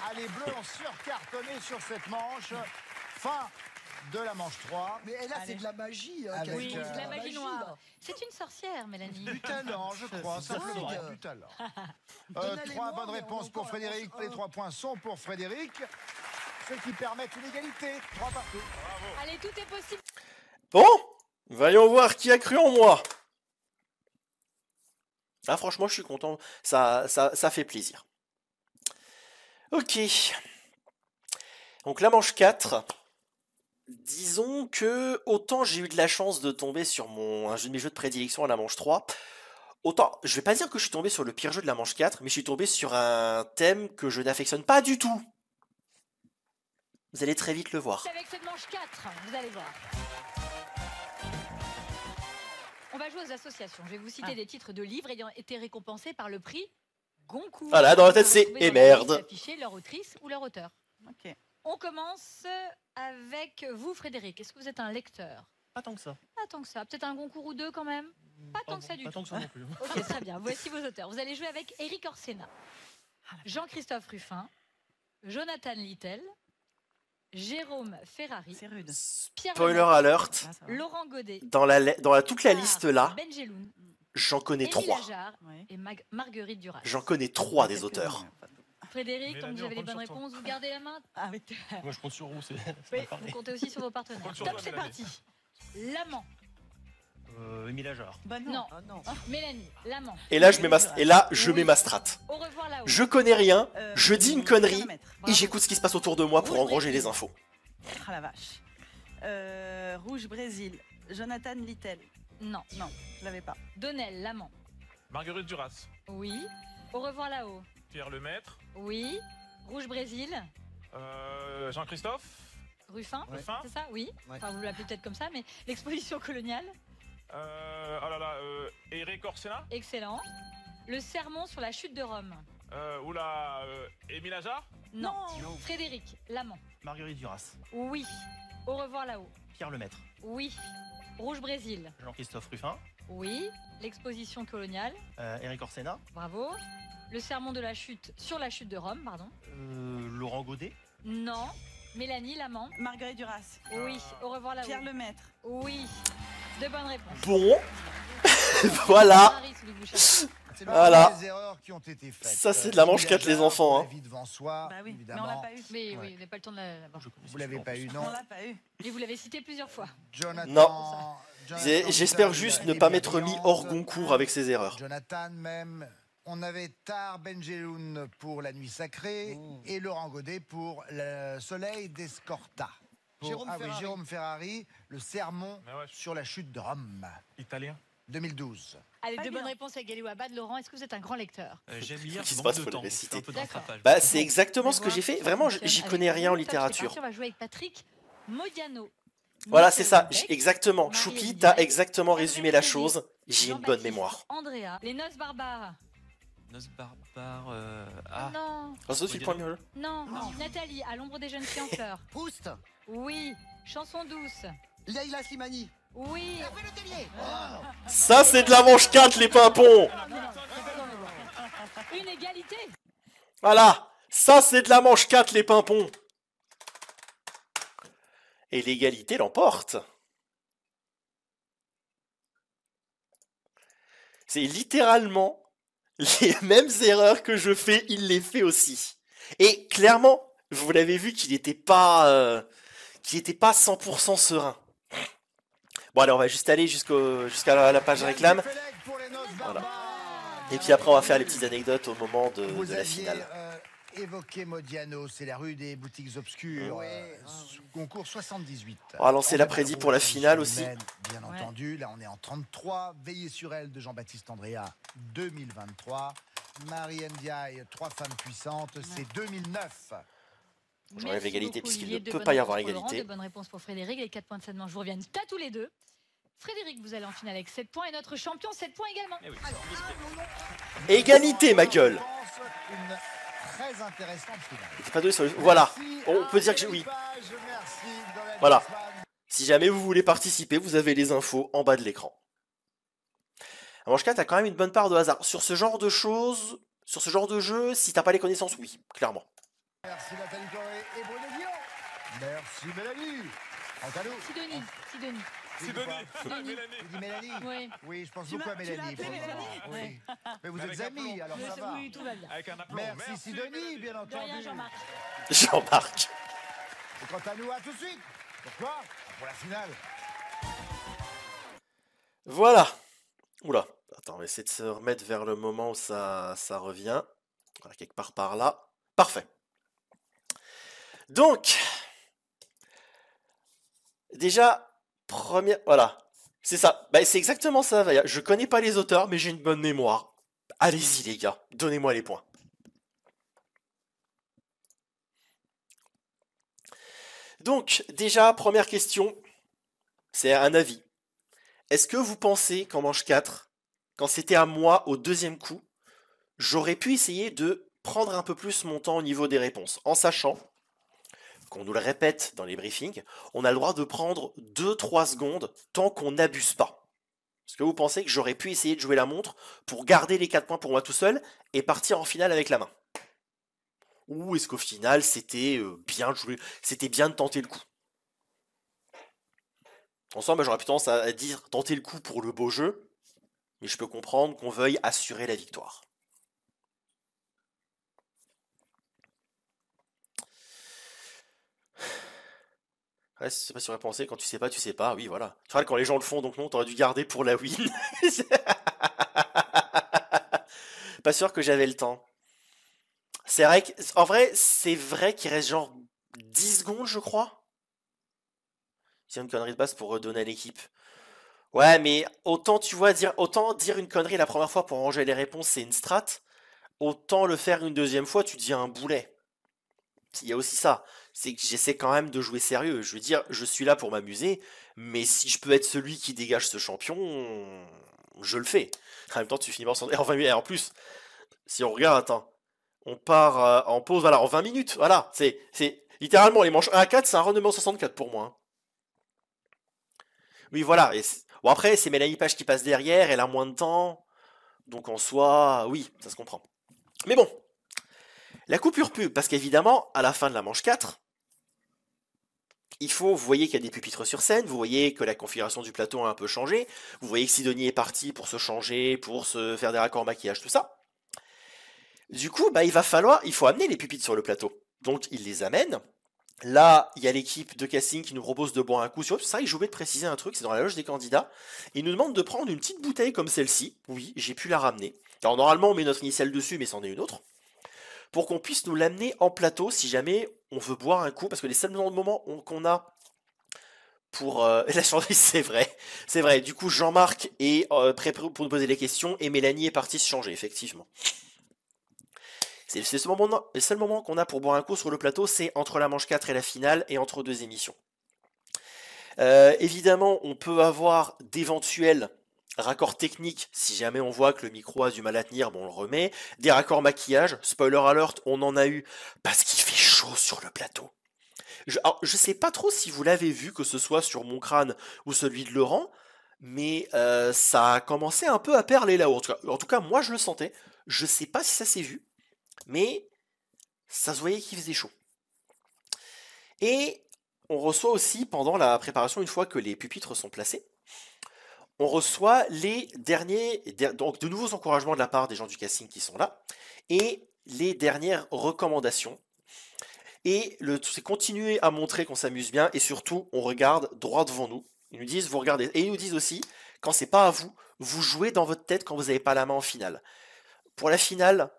Ah, les Bleus ont surcartonné sur cette manche. Fin de la manche 3. Mais là, c'est de la magie. Avec, Oui, c'est de la magie noire. là. C'est une sorcière, Mélanie. Du talent, je crois, C'est simplement. dingue. Du talent. Donnez-les 3 moi, bonnes mais on réponses a pour encore la Frédéric. manche Les un. 3 points sont pour Frédéric. Ce qui permet une égalité. 3 partout. Allez, tout est possible. Bon, voyons voir qui a cru en moi. Ah, franchement, je suis content. Ça fait plaisir. Ok. Donc la manche 4. Disons que autant j'ai eu de la chance de tomber sur un jeu de mes jeux de prédilection à la manche 3, autant je vais pas dire que je suis tombé sur le pire jeu de la manche 4, mais je suis tombé sur un thème que je n'affectionne pas du tout. Vous allez très vite le voir. C'est avec cette manche 4, vous allez voir. On va jouer aux associations. Je vais vous citer des titres de livres ayant été récompensés par le prix Goncourt. Voilà, dans la tête, Vous c'est pouvez « Et dans la merde liste afficher leur autrice ou leur auteur. Ok. On commence avec vous, Frédéric. Est-ce que vous êtes un lecteur? Pas tant que ça. Pas tant que ça. Peut-être un Goncourt ou deux quand même? Pas tant que ça du Pas tout. tant que ça non plus. Ok, très bien. Voici vos auteurs. Vous allez jouer avec Éric Orsena, Jean-Christophe Ruffin, Jonathan Littell, Jérôme Ferrari, C'est rude. Pierre Spoiler Lemaitre, alert, Ah, ça va. Laurent Godet, toute la liste là, Benjeloun, j'en connais Émile 3. Ajar Ouais. et Marguerite Duras. J'en connais 3 des Quelques-uns, auteurs. mais pas- Frédéric, tant que Mélanie, vous avez on les bonnes compte sur toi. réponses, vous gardez la main. Ah oui. Moi, je compte sur vous. C'est Oui, mal parlé. vous comptez aussi sur vos partenaires. Compte sur Top, toi, c'est Mélanie. parti. L'amant. Émile Ajar. Bah Non. non. Ah non. Mélanie, l'amant. Et là, je mets ma strat. Au revoir là-haut. Je connais rien, Euh, je dis une connerie, kilomètre. et Bravo. j'écoute ce qui se passe autour de moi pour engranger les infos. Ah la vache. Rouge Brésil. Jonathan Littell. Non. Non, je l'avais pas. Donnel, l'amant. Marguerite Duras. Oui. Au revoir là-haut. Pierre Lemaitre. Oui. Rouge Brésil. Jean-Christophe. Ruffin. Ruffin. C'est ça? Oui. Ouais. Enfin, vous l'appelez peut-être comme ça, mais l'exposition coloniale. Oh là là. Éric Orsena. Excellent. Le sermon sur la chute de Rome. Émile Ajar. Non. Non. Frédéric, l'amant. Marguerite Duras. Oui. Au revoir là-haut. Pierre Lemaitre. Oui. Rouge Brésil. Jean-Christophe Ruffin. Oui. L'exposition coloniale. Éric Orsena. Bravo. Le sermon de la chute sur la chute de Rome, pardon. Laurent Godet. Non. Mélanie, l'amant. Marguerite Duras. Oui. Au revoir là-haut. Pierre Lemaitre. Oui. De bonnes réponses. Bon, voilà. Marie, celui que vous cherchez. C'est Voilà. les erreurs qui ont été faites. Ça, c'est de la manche 4, les enfants, hein. La vie devant soi, Bah oui, mais on évidemment. l'a pas eu. Mais Ouais. oui, vous n'avez pas le temps de la voir. Vous l'avez pas eu, non. On l'a pas eu. Et vous l'avez cité plusieurs fois. Jonathan. Non. Jonathan J'espère Littell juste est ne pas bien m'être mis brillante. hors concours avec ces erreurs. Jonathan même. On avait Tar Benjeloun pour La Nuit Sacrée et Laurent Godet pour Le Soleil d'Escorta. Jérôme Ferrari, Le Sermon Mais ouais, sur la chute de Rome, italien. 2012. Allez, Pas de bonnes bien. réponses avec Galilou Abad. Laurent, est-ce que vous êtes un grand lecteur? J'aime lire, Qu'est-ce qui c'est se manque passe, de faut temps. les Je fais citer. un peu de D'accord. rattrapage. Bah, c'est exactement ce que j'ai fait. Vraiment, j'y connais rien en littérature. On va jouer avec Patrick Modiano. Voilà, Michel c'est ça, Houellebecq, exactement. Marie Choupi, Hélène t'as Diaz, exactement Hervé résumé la Lévy, chose. J'ai une bonne Jean-Baptiste mémoire. Andrea. Les noces barbares. Noce barbare. Non, Sophie Modiano. Poignol. non. Nathalie, à l'ombre des jeunes filles en fleurs. Proust, Oui. Chanson douce. Leïla Slimani, Oui. Hervé Le Tellier. Ça, c'est de la manche 4, les pimpons. Une égalité. Voilà. Ça, c'est de la manche 4, les pimpons. Et l'égalité l'emporte. C'est littéralement les mêmes erreurs que je fais, il les fait aussi. Et clairement, vous l'avez vu qu'il n'était pas 100% serein. Bon, allez, on va juste aller jusqu'à la page réclame. Pour les noces Voilà. barbares. Et puis après, on va faire les petites anecdotes au moment de Vous la aviez finale. évoqué Modiano, c'est la rue des boutiques obscures. Concours 78. On va lancer la En prédit fait, pour la Rose finale aussi. Humaine, Bien Ouais. entendu, là on est en 33. Veillez sur elle de Jean-Baptiste Andrea, 2023. Marie Ndiaye, 3 femmes puissantes, c'est 2009. J'enlève Merci l'égalité beaucoup, puisqu'il Olivier. ne Deux peut bonnes pas y avoir réponses pour Laurent, égalité. deux bonnes réponses pour Frédéric. Les 4 points de cette manche vous reviennent à tous les deux. Frédéric, vous allez en finale avec 7 points et notre champion 7 points également. Eh oui. Égalité, ma gueule. Je pense une très intéressante finale. C'est pas donné sur le- Voilà. Merci On peut à dire que oui. l'équipage, merci dans la Voilà. Disman. Si jamais vous voulez participer, vous avez les infos en bas de l'écran. La manche 4 a quand même une bonne part de hasard. Sur ce genre de choses, sur ce genre de jeu, si t'as pas les connaissances, oui, clairement. Merci Nathalie Corée et Bruno Guillon. Merci Mélanie. Antalou. Sidonie. Sidonie. Sidonie. Sidonie. Mélanie. Tu dis Mélanie? Oui. Oui, je pense Tu beaucoup à l'as- tu l'as Mélanie. appelée pour le moment. Mélanie? Oui. Mais vous Mais êtes avec un amis, plomb. alors ça va. Oui, tout va bien. Avec un aplomb. Merci Sidonie, Mélanie. bien De entendu. rien, Jean-Marc. Jean-Marc. Et quant à nous, à tout de suite. Pourquoi? Pour la finale. Voilà. Oula. Attends, on va essayer de se remettre vers le moment où ça revient. Voilà, quelque part par là. Parfait. Donc, déjà, première... Voilà. C'est ça. Bah, c'est exactement ça, Vaya. Je connais pas les auteurs, mais j'ai une bonne mémoire. Allez-y, les gars. Donnez-moi les points. Donc, déjà, première question. C'est un avis. Est-ce que vous pensez qu'en manche 4, quand c'était à moi au deuxième coup, j'aurais pu essayer de prendre un peu plus mon temps au niveau des réponses, en sachant qu'on nous le répète dans les briefings, on a le droit de prendre 2-3 secondes tant qu'on n'abuse pas. Est-ce que vous pensez que j'aurais pu essayer de jouer la montre pour garder les 4 points pour moi tout seul et partir en finale avec la main? Ou est-ce qu'au final c'était bien joué, c'était bien de tenter le coup? En somme, j'aurais plutôt tendance à dire tenter le coup pour le beau jeu, mais je peux comprendre qu'on veuille assurer la victoire. Ouais, je sais pas si on va penser, quand tu sais pas, tu sais pas, oui voilà. Tu vois, quand les gens le font, donc non, t'aurais dû garder pour la win. Pas sûr que j'avais le temps. C'est vrai en vrai, c'est vrai qu'il reste genre 10 secondes, je crois. C'est une connerie de base pour redonner à l'équipe. Ouais, mais autant tu vois autant dire une connerie la première fois pour ranger les réponses, c'est une strat. Autant le faire une deuxième fois, tu dis un boulet. Il y a aussi ça. C'est que j'essaie quand même de jouer sérieux. Je veux dire, je suis là pour m'amuser, mais si je peux être celui qui dégage ce champion, je le fais. En même temps, tu finis par s'en... Et en plus, si on regarde, attends, on part en pause, voilà, en 20 minutes, voilà. C'est littéralement, les manches 1 à 4, c'est un run de 64 pour moi. Hein. Oui, voilà. Bon, après, c'est Mélanie Page qui passe derrière, elle a moins de temps. Donc en soi, oui, ça se comprend. Mais bon, la coupure pub, parce qu'évidemment, à la fin de la manche 4, vous voyez qu'il y a des pupitres sur scène, vous voyez que la configuration du plateau a un peu changé, vous voyez que Sidonie est parti pour se changer, pour se faire des raccords maquillage, tout ça. Du coup, bah, il faut amener les pupitres sur le plateau. Donc il les amène. Là, il y a l'équipe de casting qui nous propose de boire un coup sur eux. Ça, j'ai oublié de préciser un truc, c'est dans la loge des candidats. Ils nous demandent de prendre une petite bouteille comme celle-ci. Oui, j'ai pu la ramener. Alors normalement, on met notre initiale dessus, mais c'en est une autre. Pour qu'on puisse nous l'amener en plateau si jamais on veut boire un coup, parce que les seuls moments qu'on a pour la chanteuse, c'est vrai. Du coup, Jean-Marc est prêt pour nous poser les questions et Mélanie est partie se changer, effectivement. C'est le seul moment qu'on a pour boire un coup sur le plateau, c'est entre la manche 4 et la finale et entre deux émissions. Évidemment, on peut avoir d'éventuels raccords techniques, si jamais on voit que le micro a du mal à tenir, bon on le remet. Des raccords maquillage, spoiler alert, on en a eu parce qu'il fait chaud sur le plateau. Je sais pas trop si vous l'avez vu, que ce soit sur mon crâne ou celui de Laurent, mais ça a commencé un peu à perler là-haut. En tout cas, moi je le sentais. Je sais pas si ça s'est vu, mais ça se voyait qu'il faisait chaud. Et on reçoit aussi, pendant la préparation, une fois que les pupitres sont placés, on reçoit les donc de nouveaux encouragements de la part des gens du casting qui sont là, et les dernières recommandations. Et c'est continuer à montrer qu'on s'amuse bien, et surtout, on regarde droit devant nous. Ils nous disent, vous regardez. Et ils nous disent aussi, quand c'est pas à vous, vous jouez dans votre tête quand vous n'avez pas la main en finale. Pour la finale,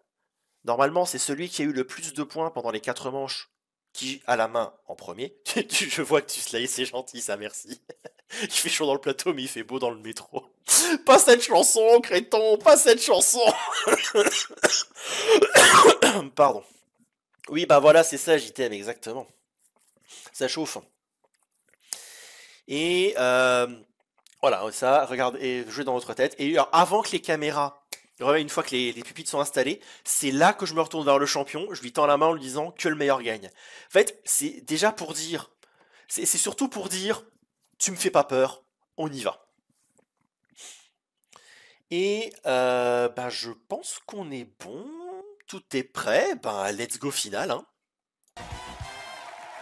normalement, c'est celui qui a eu le plus de points pendant les 4 manches qui a la main en premier. Je vois que tu slices, c'est gentil, ça, merci. Il fait chaud dans le plateau, mais il fait beau dans le métro. Pas cette chanson, créton, pas cette chanson. Pardon. Oui, bah voilà, c'est ça, JTM, exactement. Ça chauffe. Et voilà, ça, regarde, et jouez dans votre tête. Et alors, avant que les caméras, une fois que les pupitres sont installés, c'est là que je me retourne vers le champion, je lui tends la main en lui disant que le meilleur gagne. En fait, c'est déjà pour dire, c'est surtout pour dire, tu me fais pas peur, on y va. Et bah, je pense qu'on est bon, tout est prêt, bah let's go finale. Hein.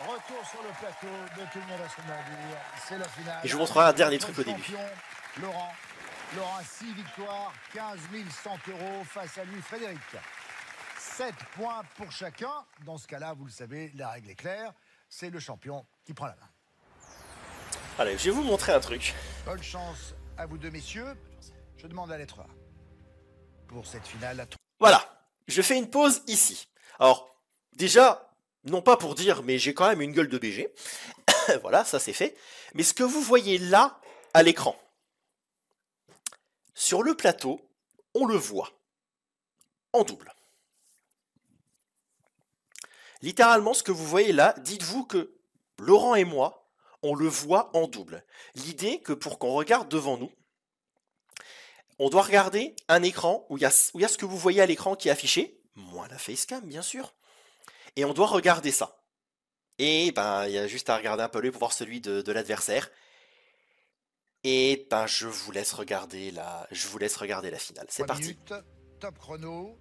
Retour sur le plateau de Tout le monde à son navire. C'est la finale. Et je vous montrerai un dernier truc au début. Champion, Laurent. Laurent a 6 victoires, 15 100 € face à lui, Frédéric. 7 points pour chacun. Dans ce cas-là, vous le savez, la règle est claire. C'est le champion qui prend la main. Allez, je vais vous montrer un truc. Bonne chance à vous deux, messieurs. Je demande la lettre A. Pour cette finale, Voilà, je fais une pause ici. Alors, déjà, non pas pour dire, mais j'ai quand même une gueule de BG. Voilà, ça c'est fait. Mais ce que vous voyez là, à l'écran, sur le plateau, on le voit en double. Littéralement, ce que vous voyez là, dites-vous que Laurent et moi, on le voit en double. L'idée que pour qu'on regarde devant nous, on doit regarder un écran où il y a ce que vous voyez à l'écran qui est affiché, moins la facecam bien sûr, et on doit regarder ça. Et ben il y a juste à regarder un peu l'œil pour voir celui de l'adversaire. Et ben je vous laisse regarder la finale. C'est 3 parti. minutes, top chrono.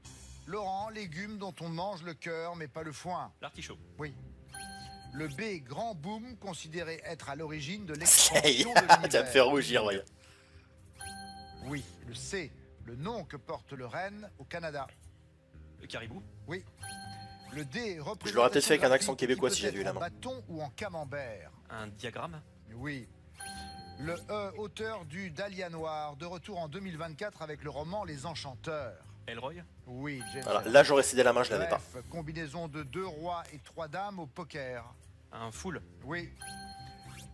Laurent, légumes dont on mange le cœur mais pas le foin. L'artichaut. Oui. Le B, grand boom, considéré être à l'origine de Ça y est, l'expansion de l'univers. tu vas me faire rougir, voyons. Oui. Le C, le nom que porte le renne au Canada. Le caribou. Oui. Le D, Je l'aurais peut-être fait avec un accent graphique québécois qui si peut j'avais eu être la en main. bâton ou en camembert. Un diagramme. Oui. Le E, auteur du Dahlia Noir, de retour en 2024 avec le roman Les Enchanteurs. Elroy. Oui, James. Voilà, là j'aurais cédé la main, je l'avais pas. Bref, combinaison de 2 rois et 3 dames au poker. Un full. Oui.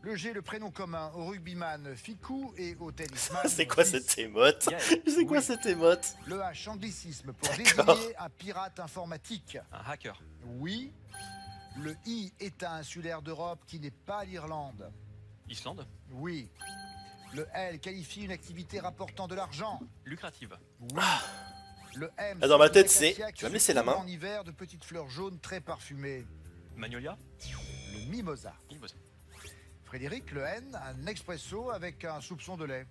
Le G, le prénom commun au rugbyman Ficou et au tennisman. C'est quoi Fils. cette émote? Gaël. C'est quoi Oui. cette émote? Le H, anglicisme pour D'accord. désigner un pirate informatique. Un hacker. Oui. Le I, État insulaire d'Europe qui n'est pas l'Irlande. Islande. Oui. Le L, qualifie une activité rapportant de l'argent. Lucrative. Oui. Le M, Ah, dans ma tête, sorte c'est- qui tu vas me laisser la main. En hiver, de petites fleurs jaunes très parfumées. Magnolia. Le mimosa. Mimosa. Frédéric, le N, un expresso avec un soupçon de lait.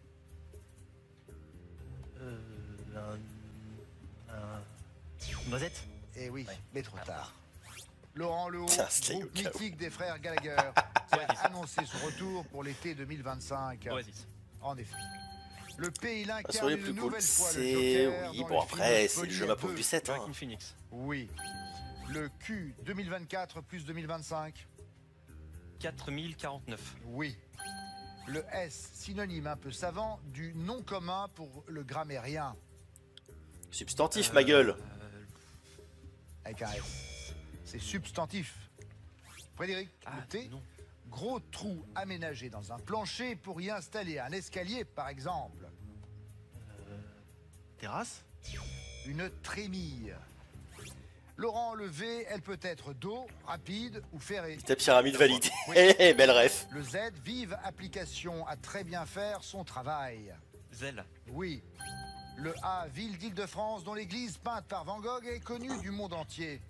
Noisette. Eh oui, Ouais. mais trop tard. Laurent Lehaut, Tiens, Slay groupe au cas où. mythique des frères Gallagher, qui a annoncé son retour pour l'été 2025. Oasis. En effet. Le P, il Ah, incarne sur les une plus cool, nouvelle fois le c'est... Joker Oui, dans bon le après, film c'est le jeu Folie ma à pauvre deux. du 7. Hein. Joaquin Phoenix. Oui. Le Q, 2024 plus 2025. 4049. Oui. Le S, synonyme un peu savant du nom commun pour le grammairien. Substantif, ma gueule. Avec un S. C'est substantif. Frédéric, le T, non. gros trou aménagé dans un plancher pour y installer un escalier, par exemple. Terrasse. Une trémille. Laurent, le V, elle peut être d'eau, rapide ou ferrée. Ta pyramide validée. Oui. Eh, belle ref. Le Z, vive application à très bien faire son travail. Zèle. Oui. Le A, ville d'Île-de-France dont l'église peinte par Van Gogh est connue du monde entier.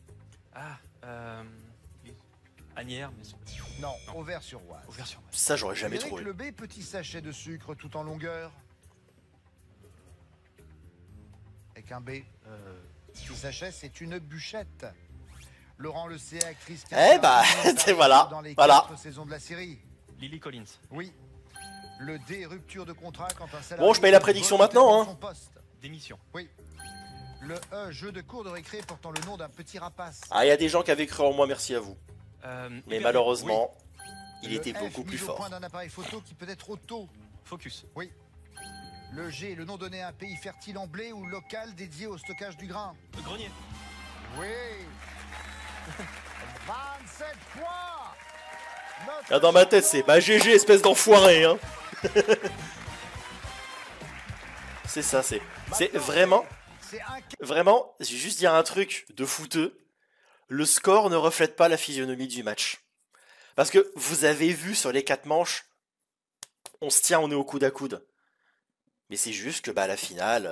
Ah. Agnières. Mais c'est- Non, Auvers-sur-Oise. Auvers-sur-Oise. Ça, j'aurais jamais Frédéric, trouvé. le B, petit sachet de sucre tout en longueur. Avec un B. Petit sachet, c'est une bûchette. Laurent, le C, actrice qui Eh bah, c'est voilà, dans les voilà. 4 saisons de la série. Lily Collins. Oui. Le D, rupture de contrat quand un salarié... Bon, je paye la prédiction maintenant, hein. Son poste. Démission. Oui. Le E, jeu de cours de récré portant le nom d'un petit rapace. Ah, il y a des gens qui avaient cru en moi, merci à vous. Mais Hyper- malheureusement, il Le était F, beaucoup plus mise au fort. point d'un appareil photo qui peut être auto. Focus. Oui. Le G, le nom donné à un pays fertile en blé ou local dédié au stockage du grain. Le grenier. Oui. 27 points. Notre Ah, dans ma tête, c'est bah GG, espèce d'enfoiré, hein. C'est ça, c'est vraiment, C'est un... vraiment, je vais juste dire un truc de fouteux. Le score ne reflète pas la physionomie du match. Parce que vous avez vu sur les 4 manches, on se tient, on est au coude à coude. Mais c'est juste que bah, à la finale,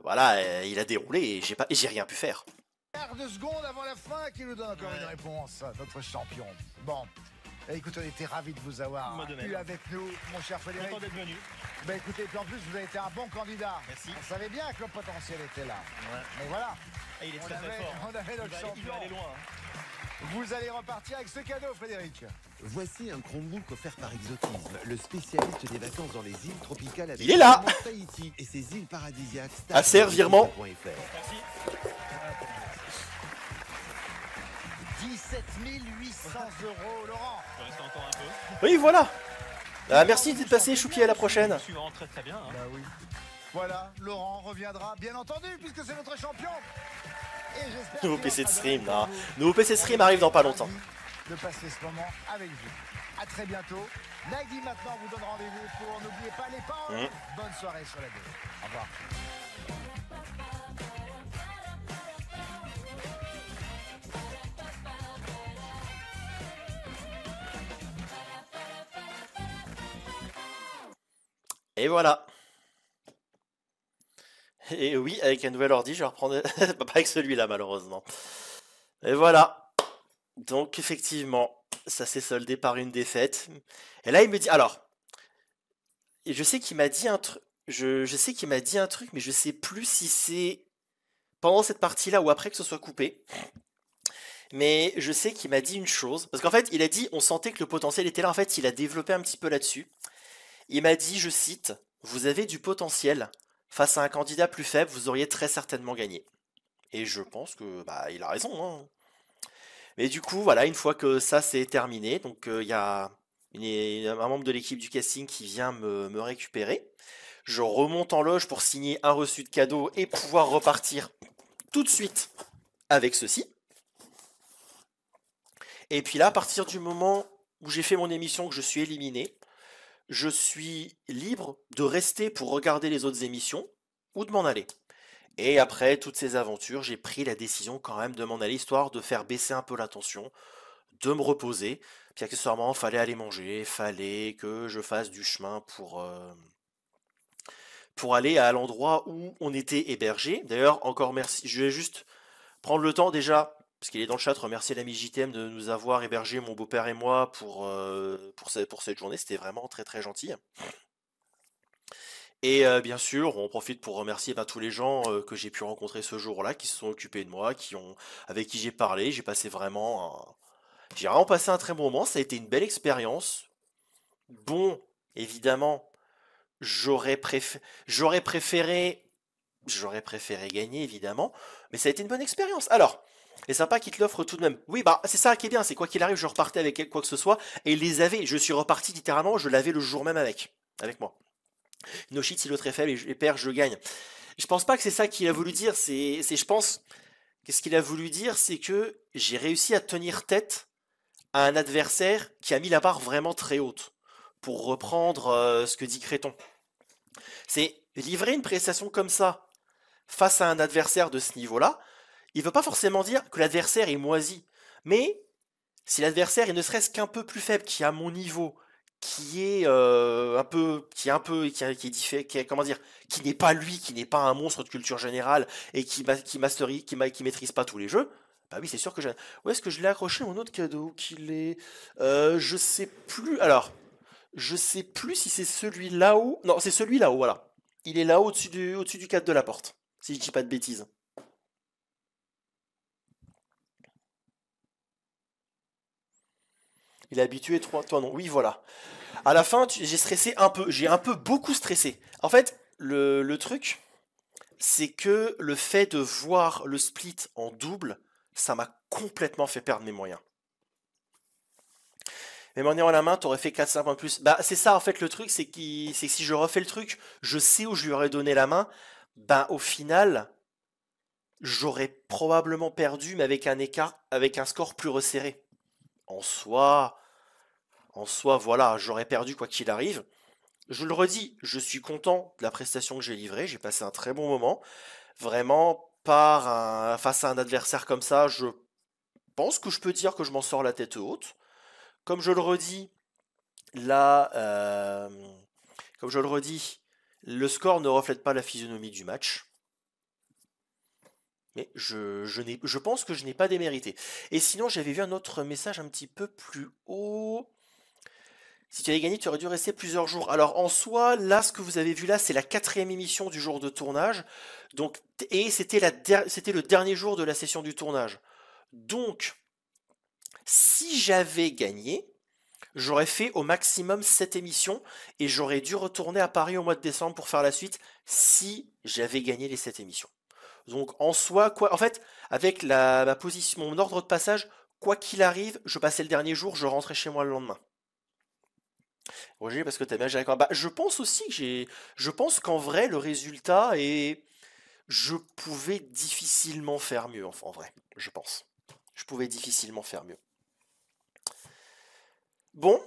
voilà, il a déroulé et j'ai rien pu faire. quart de seconde avant la fin qui nous donne encore une réponse, notre champion. Bon, écoutez, on était ravis de vous avoir Moi de même. eu avec nous, mon cher Frédéric. Content d'être venu. Ben écoutez, puis en plus, vous avez été un bon candidat. Merci. On savait bien que le potentiel était là. Ouais. Mais voilà, Ah, il est on très avait, très fort. on avait Il notre va champion. aller loin. Hein. Vous allez repartir avec ce cadeau, Frédéric. Voici un Chromebook offert par Exotisme, le spécialiste des vacances dans les îles tropicales avec Il est là. Tahiti et ses îles paradisiaques. Acer, virement. Merci. 17 800 €, Laurent. Je reste encore un peu. Oui, voilà. Merci d'être passé, Choupi, à la prochaine. Suivant, très très bien. Hein. Bah oui. Voilà, Laurent reviendra, bien entendu, puisque c'est notre champion. Et j'espère Nouveau qu'il PC de sera stream, donné non. pour vous. Nouveau PC de stream arrive dans pas longtemps. De passer ce moment avec vous. À très bientôt. Nagui maintenant vous donne rendez-vous pour n'oubliez pas les paroles. Bonne soirée sur la 2. Au revoir. Et voilà. Et oui, avec un nouvel ordi, je vais reprendre... pas avec celui-là, malheureusement. Et voilà. Donc, effectivement, ça s'est soldé par une défaite. Et là, il me dit... Alors, et je sais qu'il m'a dit un truc... Je sais qu'il m'a dit un truc, mais je sais plus si c'est pendant cette partie-là ou après que ce soit coupé. Mais je sais qu'il m'a dit une chose. Parce qu'en fait, il a dit, on sentait que le potentiel était là. En fait, il a développé un petit peu là-dessus. Il m'a dit, je cite, « Vous avez du potentiel. Face à un candidat plus faible, vous auriez très certainement gagné. » Et je pense que bah il a raison. Hein. Mais du coup, voilà, une fois que ça c'est terminé, donc il y a un membre de l'équipe du casting qui vient me récupérer. Je remonte en loge pour signer un reçu de cadeau et pouvoir repartir tout de suite avec ceci. Et puis là, à partir du moment où j'ai fait mon émission, que je suis éliminé, je suis libre de rester pour regarder les autres émissions ou de m'en aller. Et après toutes ces aventures, j'ai pris la décision quand même de m'en aller, histoire de faire baisser un peu la tension, de me reposer. Puis accessoirement, il fallait aller manger, il fallait que je fasse du chemin pour aller à l'endroit où on était hébergé. D'ailleurs, encore merci, je vais juste prendre le temps déjà, parce qu'il est dans le chat, remercier l'ami JTM de nous avoir hébergé, mon beau-père et moi, pour cette journée. C'était vraiment très très gentil. Et bien sûr, on profite pour remercier tous les gens que j'ai pu rencontrer ce jour-là, qui se sont occupés de moi, avec qui j'ai parlé. J'ai vraiment passé un très bon moment. Ça a été une belle expérience. Bon, évidemment, j'aurais préféré gagner, évidemment, mais ça a été une bonne expérience. Alors, c'est sympa qu'ils te l'offrent tout de même. Oui, bah c'est ça qui est bien, c'est quoi qu'il arrive, je repartais avec quoi que ce soit, et ils les avaient. Je suis reparti littéralement, je l'avais le jour même avec moi. No shit, si l'autre est faible et perd, je gagne. Je pense pas que c'est ça qu'il a voulu dire. Je pense que ce qu'il a voulu dire, c'est que j'ai réussi à tenir tête à un adversaire qui a mis la barre vraiment très haute. Pour reprendre ce que dit Créton. C'est livrer une prestation comme ça face à un adversaire de ce niveau-là. Il ne veut pas forcément dire que l'adversaire est moisi. Mais si l'adversaire est ne serait-ce qu'un peu plus faible, qui est à mon niveau, qui n'est pas lui, qui n'est pas un monstre de culture générale et qui maîtrise pas tous les jeux, bah oui, c'est sûr que j'ai. Où est-ce que je l'ai accroché mon autre cadeau qu'il est je sais plus. Alors, je sais plus si c'est celui là-haut. Non, c'est celui là-haut, voilà. Il est là-haut au-dessus du cadre de la porte, si je dis pas de bêtises. Il est habitué, toi non. Oui, voilà. À la fin, j'ai stressé un peu. J'ai un peu beaucoup stressé. En fait, le truc, c'est que le fait de voir le split en double, ça m'a complètement fait perdre mes moyens. Mais m'en ayant à la main, t'aurais fait 4-5 points de plus. Bah, c'est ça, en fait, le truc, c'est que si je refais le truc, je sais où je lui aurais donné la main. Ben, au final, j'aurais probablement perdu, mais avec un écart, avec un score plus resserré. En soi, voilà, j'aurais perdu quoi qu'il arrive. Je le redis, je suis content de la prestation que j'ai livrée. J'ai passé un très bon moment. Vraiment, face à un adversaire comme ça, je pense que je peux dire que je m'en sors la tête haute. Comme je le redis, là, le score ne reflète pas la physionomie du match. Mais je pense que je n'ai pas démérité. Et sinon, j'avais vu un autre message un petit peu plus haut. Si tu avais gagné, tu aurais dû rester plusieurs jours. Alors, en soi, là, ce que vous avez vu là, c'est la 4e émission du jour de tournage. Donc, et c'était le dernier jour de la session du tournage. Donc, Si j'avais gagné, j'aurais fait au maximum 7 émissions et j'aurais dû retourner à Paris au mois de décembre pour faire la suite si j'avais gagné les 7 émissions. Donc en soi, quoi, en fait, avec ma position, mon ordre de passage, quoi qu'il arrive, je passais le dernier jour, je rentrais chez moi le lendemain. Roger, parce que t'as bien géré quand même. Bah, je pense aussi que je pense qu'en vrai, le résultat est. Je pouvais difficilement faire mieux, enfin, en vrai, je pense. Je pouvais difficilement faire mieux. Bon,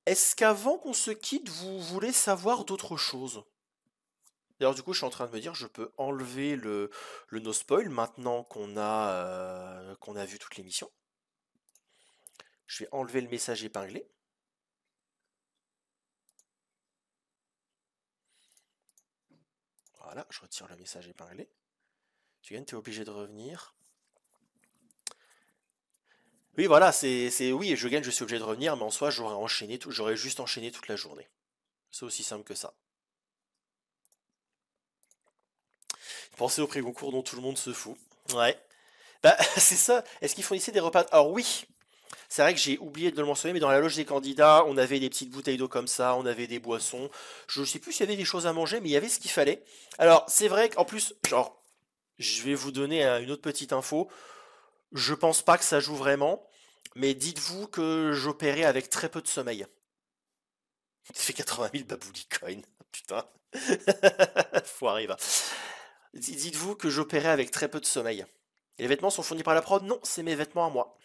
est-ce qu'avant qu'on se quitte, vous voulez savoir d'autres choses? D'ailleurs, du coup, je suis en train de me dire, je peux enlever le no spoil maintenant qu'on a vu toute l'émission. Je vais enlever le message épinglé. Voilà, je retire le message épinglé. Tu es obligé de revenir. Oui, voilà, oui, je gagne, je suis obligé de revenir, mais en soi, j'aurais juste enchaîné toute la journée. C'est aussi simple que ça. Pensez au pré-concours dont tout le monde se fout. Ouais. Bah, c'est ça. Est-ce qu'ils fournissaient des repas? Alors oui, c'est vrai que j'ai oublié de le mentionner, mais dans la loge des candidats, on avait des petites bouteilles d'eau comme ça, on avait des boissons. Je sais plus s'il y avait des choses à manger, mais il y avait ce qu'il fallait. Alors, c'est vrai qu'en plus, genre, je vais vous donner une autre petite info. Je pense pas que ça joue vraiment, mais dites-vous que j'opérais avec très peu de sommeil. Ça fait 80 000 babouli coins. Putain. Foiré, va. Dites-vous que j'opérais avec très peu de sommeil. Et les vêtements sont fournis par la prod? Non, c'est mes vêtements à moi.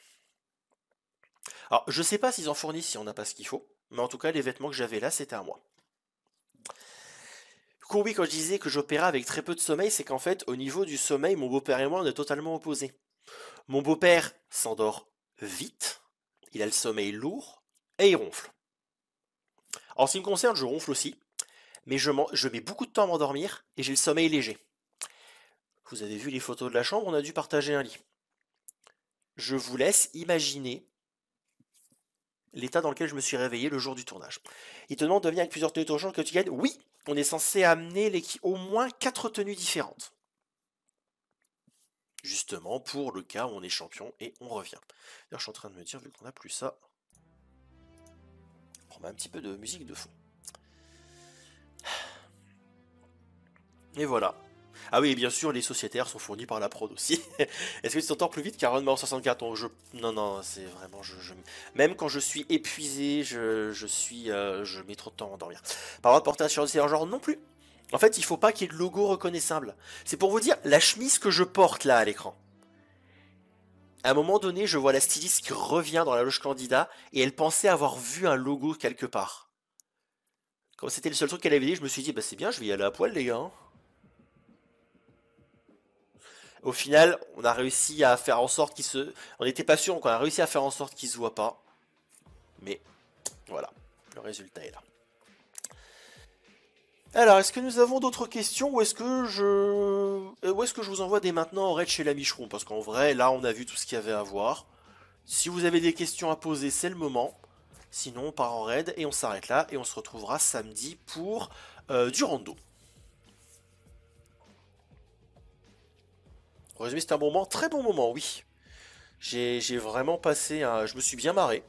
Alors, je sais pas s'ils en fournissent si on n'a pas ce qu'il faut, mais en tout cas, les vêtements que j'avais là, c'était à moi. Du coup, oui, quand je disais que j'opérais avec très peu de sommeil, c'est qu'en fait, au niveau du sommeil, mon beau-père et moi, on est totalement opposés. Mon beau-père s'endort vite, il a le sommeil lourd, et il ronfle. En ce qui me concerne, je ronfle aussi, mais je mets beaucoup de temps à m'endormir, et j'ai le sommeil léger. Vous avez vu les photos de la chambre, on a dû partager un lit. Je vous laisse imaginer l'état dans lequel je me suis réveillé le jour du tournage. Il te demande de venir avec plusieurs tenues de jour que tu gagnes. Oui, on est censé amener au moins 4 tenues différentes. Justement, pour le cas où on est champion et on revient. D'ailleurs, je suis en train de me dire, vu qu'on n'a plus ça, on met un petit peu de musique de fond. Et voilà. Ah oui, et bien sûr, les sociétaires sont fournis par la prod aussi. Est-ce que tu t'entends plus vite qu'Iron Man 64? Non, non, c'est vraiment... Même quand je suis épuisé, je mets trop de temps à m'endormir. Par contre, porter sur le genre non plus. En fait, il faut pas qu'il y ait de logo reconnaissable. C'est pour vous dire, la chemise que je porte là à l'écran. À un moment donné, je vois la styliste qui revient dans la loge candidat et elle pensait avoir vu un logo quelque part. Comme c'était le seul truc qu'elle avait dit, je me suis dit, bah c'est bien, je vais y aller à poil les gars. Au final, on a réussi à faire en sorte qu'il se... On n'était pas sûr, donc on a réussi à faire en sorte qu'il se voit pas. Mais voilà, le résultat est là. Alors, est-ce que nous avons d'autres questions ou est-ce que je vous envoie dès maintenant en raid chez la Micheron? Parce qu'en vrai, là, on a vu tout ce qu'il y avait à voir. Si vous avez des questions à poser, c'est le moment. Sinon, on part en raid et on s'arrête là. Et on se retrouvera samedi pour du rando. En résumé, c'était un bon moment, très bon moment, oui. J'ai vraiment passé un... Je me suis bien marré.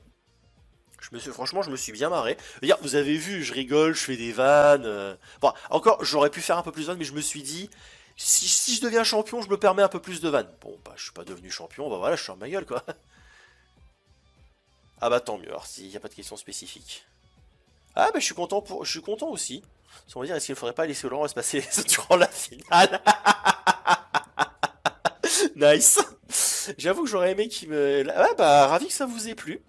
Franchement, je me suis bien marré. D'ailleurs, vous avez vu, je rigole, je fais des vannes. Bon, encore, j'aurais pu faire un peu plus de vannes, mais je me suis dit, si je deviens champion, je me permets un peu plus de vannes. Bon, bah, je suis pas devenu champion, bah voilà, je suis en ma gueule, quoi. Ah bah tant mieux, alors s'il n'y a pas de questions spécifiques. Ah bah je suis content aussi. On va dire, est-ce qu'il ne faudrait pas laisser Laurent se passer durant la finale? Nice. J'avoue que j'aurais aimé qu'il me... Ah bah ravi que ça vous ait plu.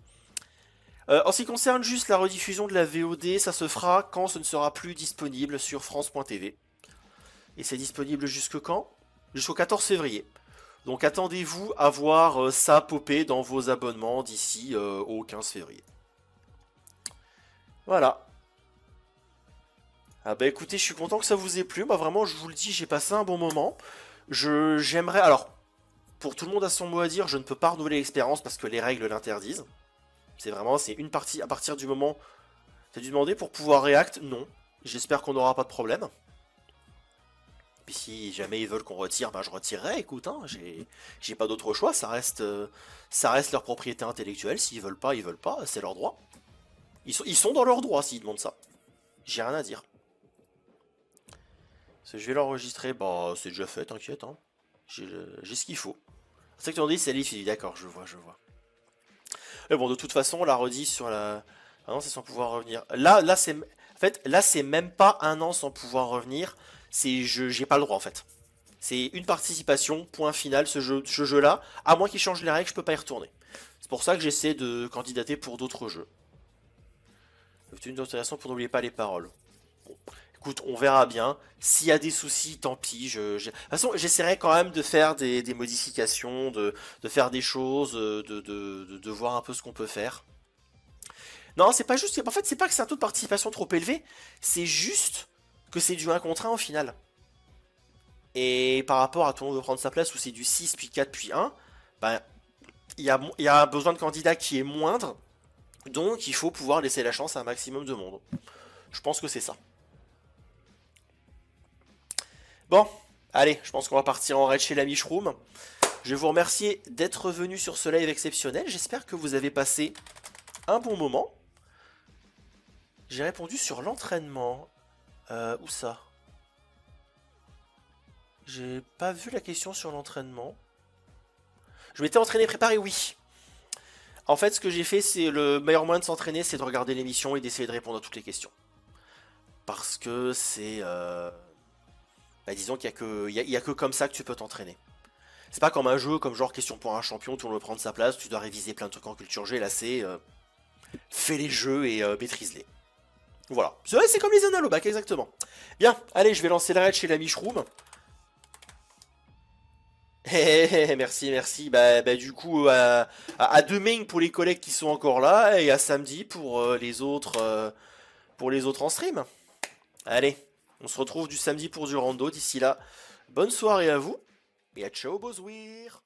En ce qui concerne juste la rediffusion de la VOD, ça se fera quand ce ne sera plus disponible sur France.tv. Et c'est disponible jusque quand? Jusqu'au 14 février. Donc attendez-vous à voir ça popper dans vos abonnements d'ici au 15 février. Voilà. Ah bah écoutez, je suis content que ça vous ait plu. Bah vraiment, je vous le dis, j'ai passé un bon moment. J'aimerais... Alors, pour tout le monde a son mot à dire, je ne peux pas renouveler l'expérience parce que les règles l'interdisent. C'est une partie à partir du moment... T'as dû demander pour pouvoir react? Non. J'espère qu'on n'aura pas de problème. Puis si jamais ils veulent qu'on retire, ben je retirerai, écoute, hein, j'ai pas d'autre choix, ça reste leur propriété intellectuelle, s'ils veulent pas, c'est leur droit. Ils sont dans leur droit s'ils demandent ça. J'ai rien à dire. Je vais l'enregistrer, bah c'est déjà fait, t'inquiète, hein. J'ai ce qu'il faut. C'est que tu dis, c'est Leaf, il dit d'accord, je vois. Mais bon, de toute façon, on l'a redit sur la... Ah non, c'est sans pouvoir revenir. Là c'est... En fait, là, c'est même pas un an sans pouvoir revenir. C'est... J'ai pas le droit, en fait. C'est une participation, point final, ce jeu-là. À moins qu'il change les règles, je peux pas y retourner. C'est pour ça que j'essaie de candidater pour d'autres jeux. Une autorisation pour n'oublier pas les paroles. Bon. Écoute, on verra bien. S'il y a des soucis, tant pis. De toute façon, j'essaierai quand même de faire des modifications, de faire des choses, de voir un peu ce qu'on peut faire. Non, c'est pas juste... En fait, c'est pas que c'est un taux de participation trop élevé. C'est juste que c'est du 1 contre 1 au final. Et par rapport à tout le monde veut prendre sa place où c'est du 6, puis 4, puis 1, ben, il y a un besoin de candidat qui est moindre. Donc, il faut pouvoir laisser la chance à un maximum de monde. Je pense que c'est ça. Bon, allez, je pense qu'on va partir en raid chez la Michroom. Je vais vous remercier d'être venu sur ce live exceptionnel. J'espère que vous avez passé un bon moment. J'ai répondu sur l'entraînement. Où ça? J'ai pas vu la question sur l'entraînement. Je m'étais entraîné, préparé, oui. En fait, ce que j'ai fait, c'est le meilleur moyen de s'entraîner, c'est de regarder l'émission et d'essayer de répondre à toutes les questions. Parce que c'est... Bah, disons qu'il n'y a que comme ça que tu peux t'entraîner. C'est pas comme un jeu, comme genre question pour un champion, tout le monde veut prendre sa place, tu dois réviser plein de trucs en culture G, là c'est... fais les jeux et maîtrise-les. Voilà. C'est comme les analobac, exactement. Bien, allez, je vais lancer la raid chez la Michroom. Merci. Bah, du coup, à demain pour les collègues qui sont encore là, et à samedi pour les autres en stream. Allez, on se retrouve du samedi pour du rando. D'ici là, bonne soirée à vous, et à ciao, Bozouir.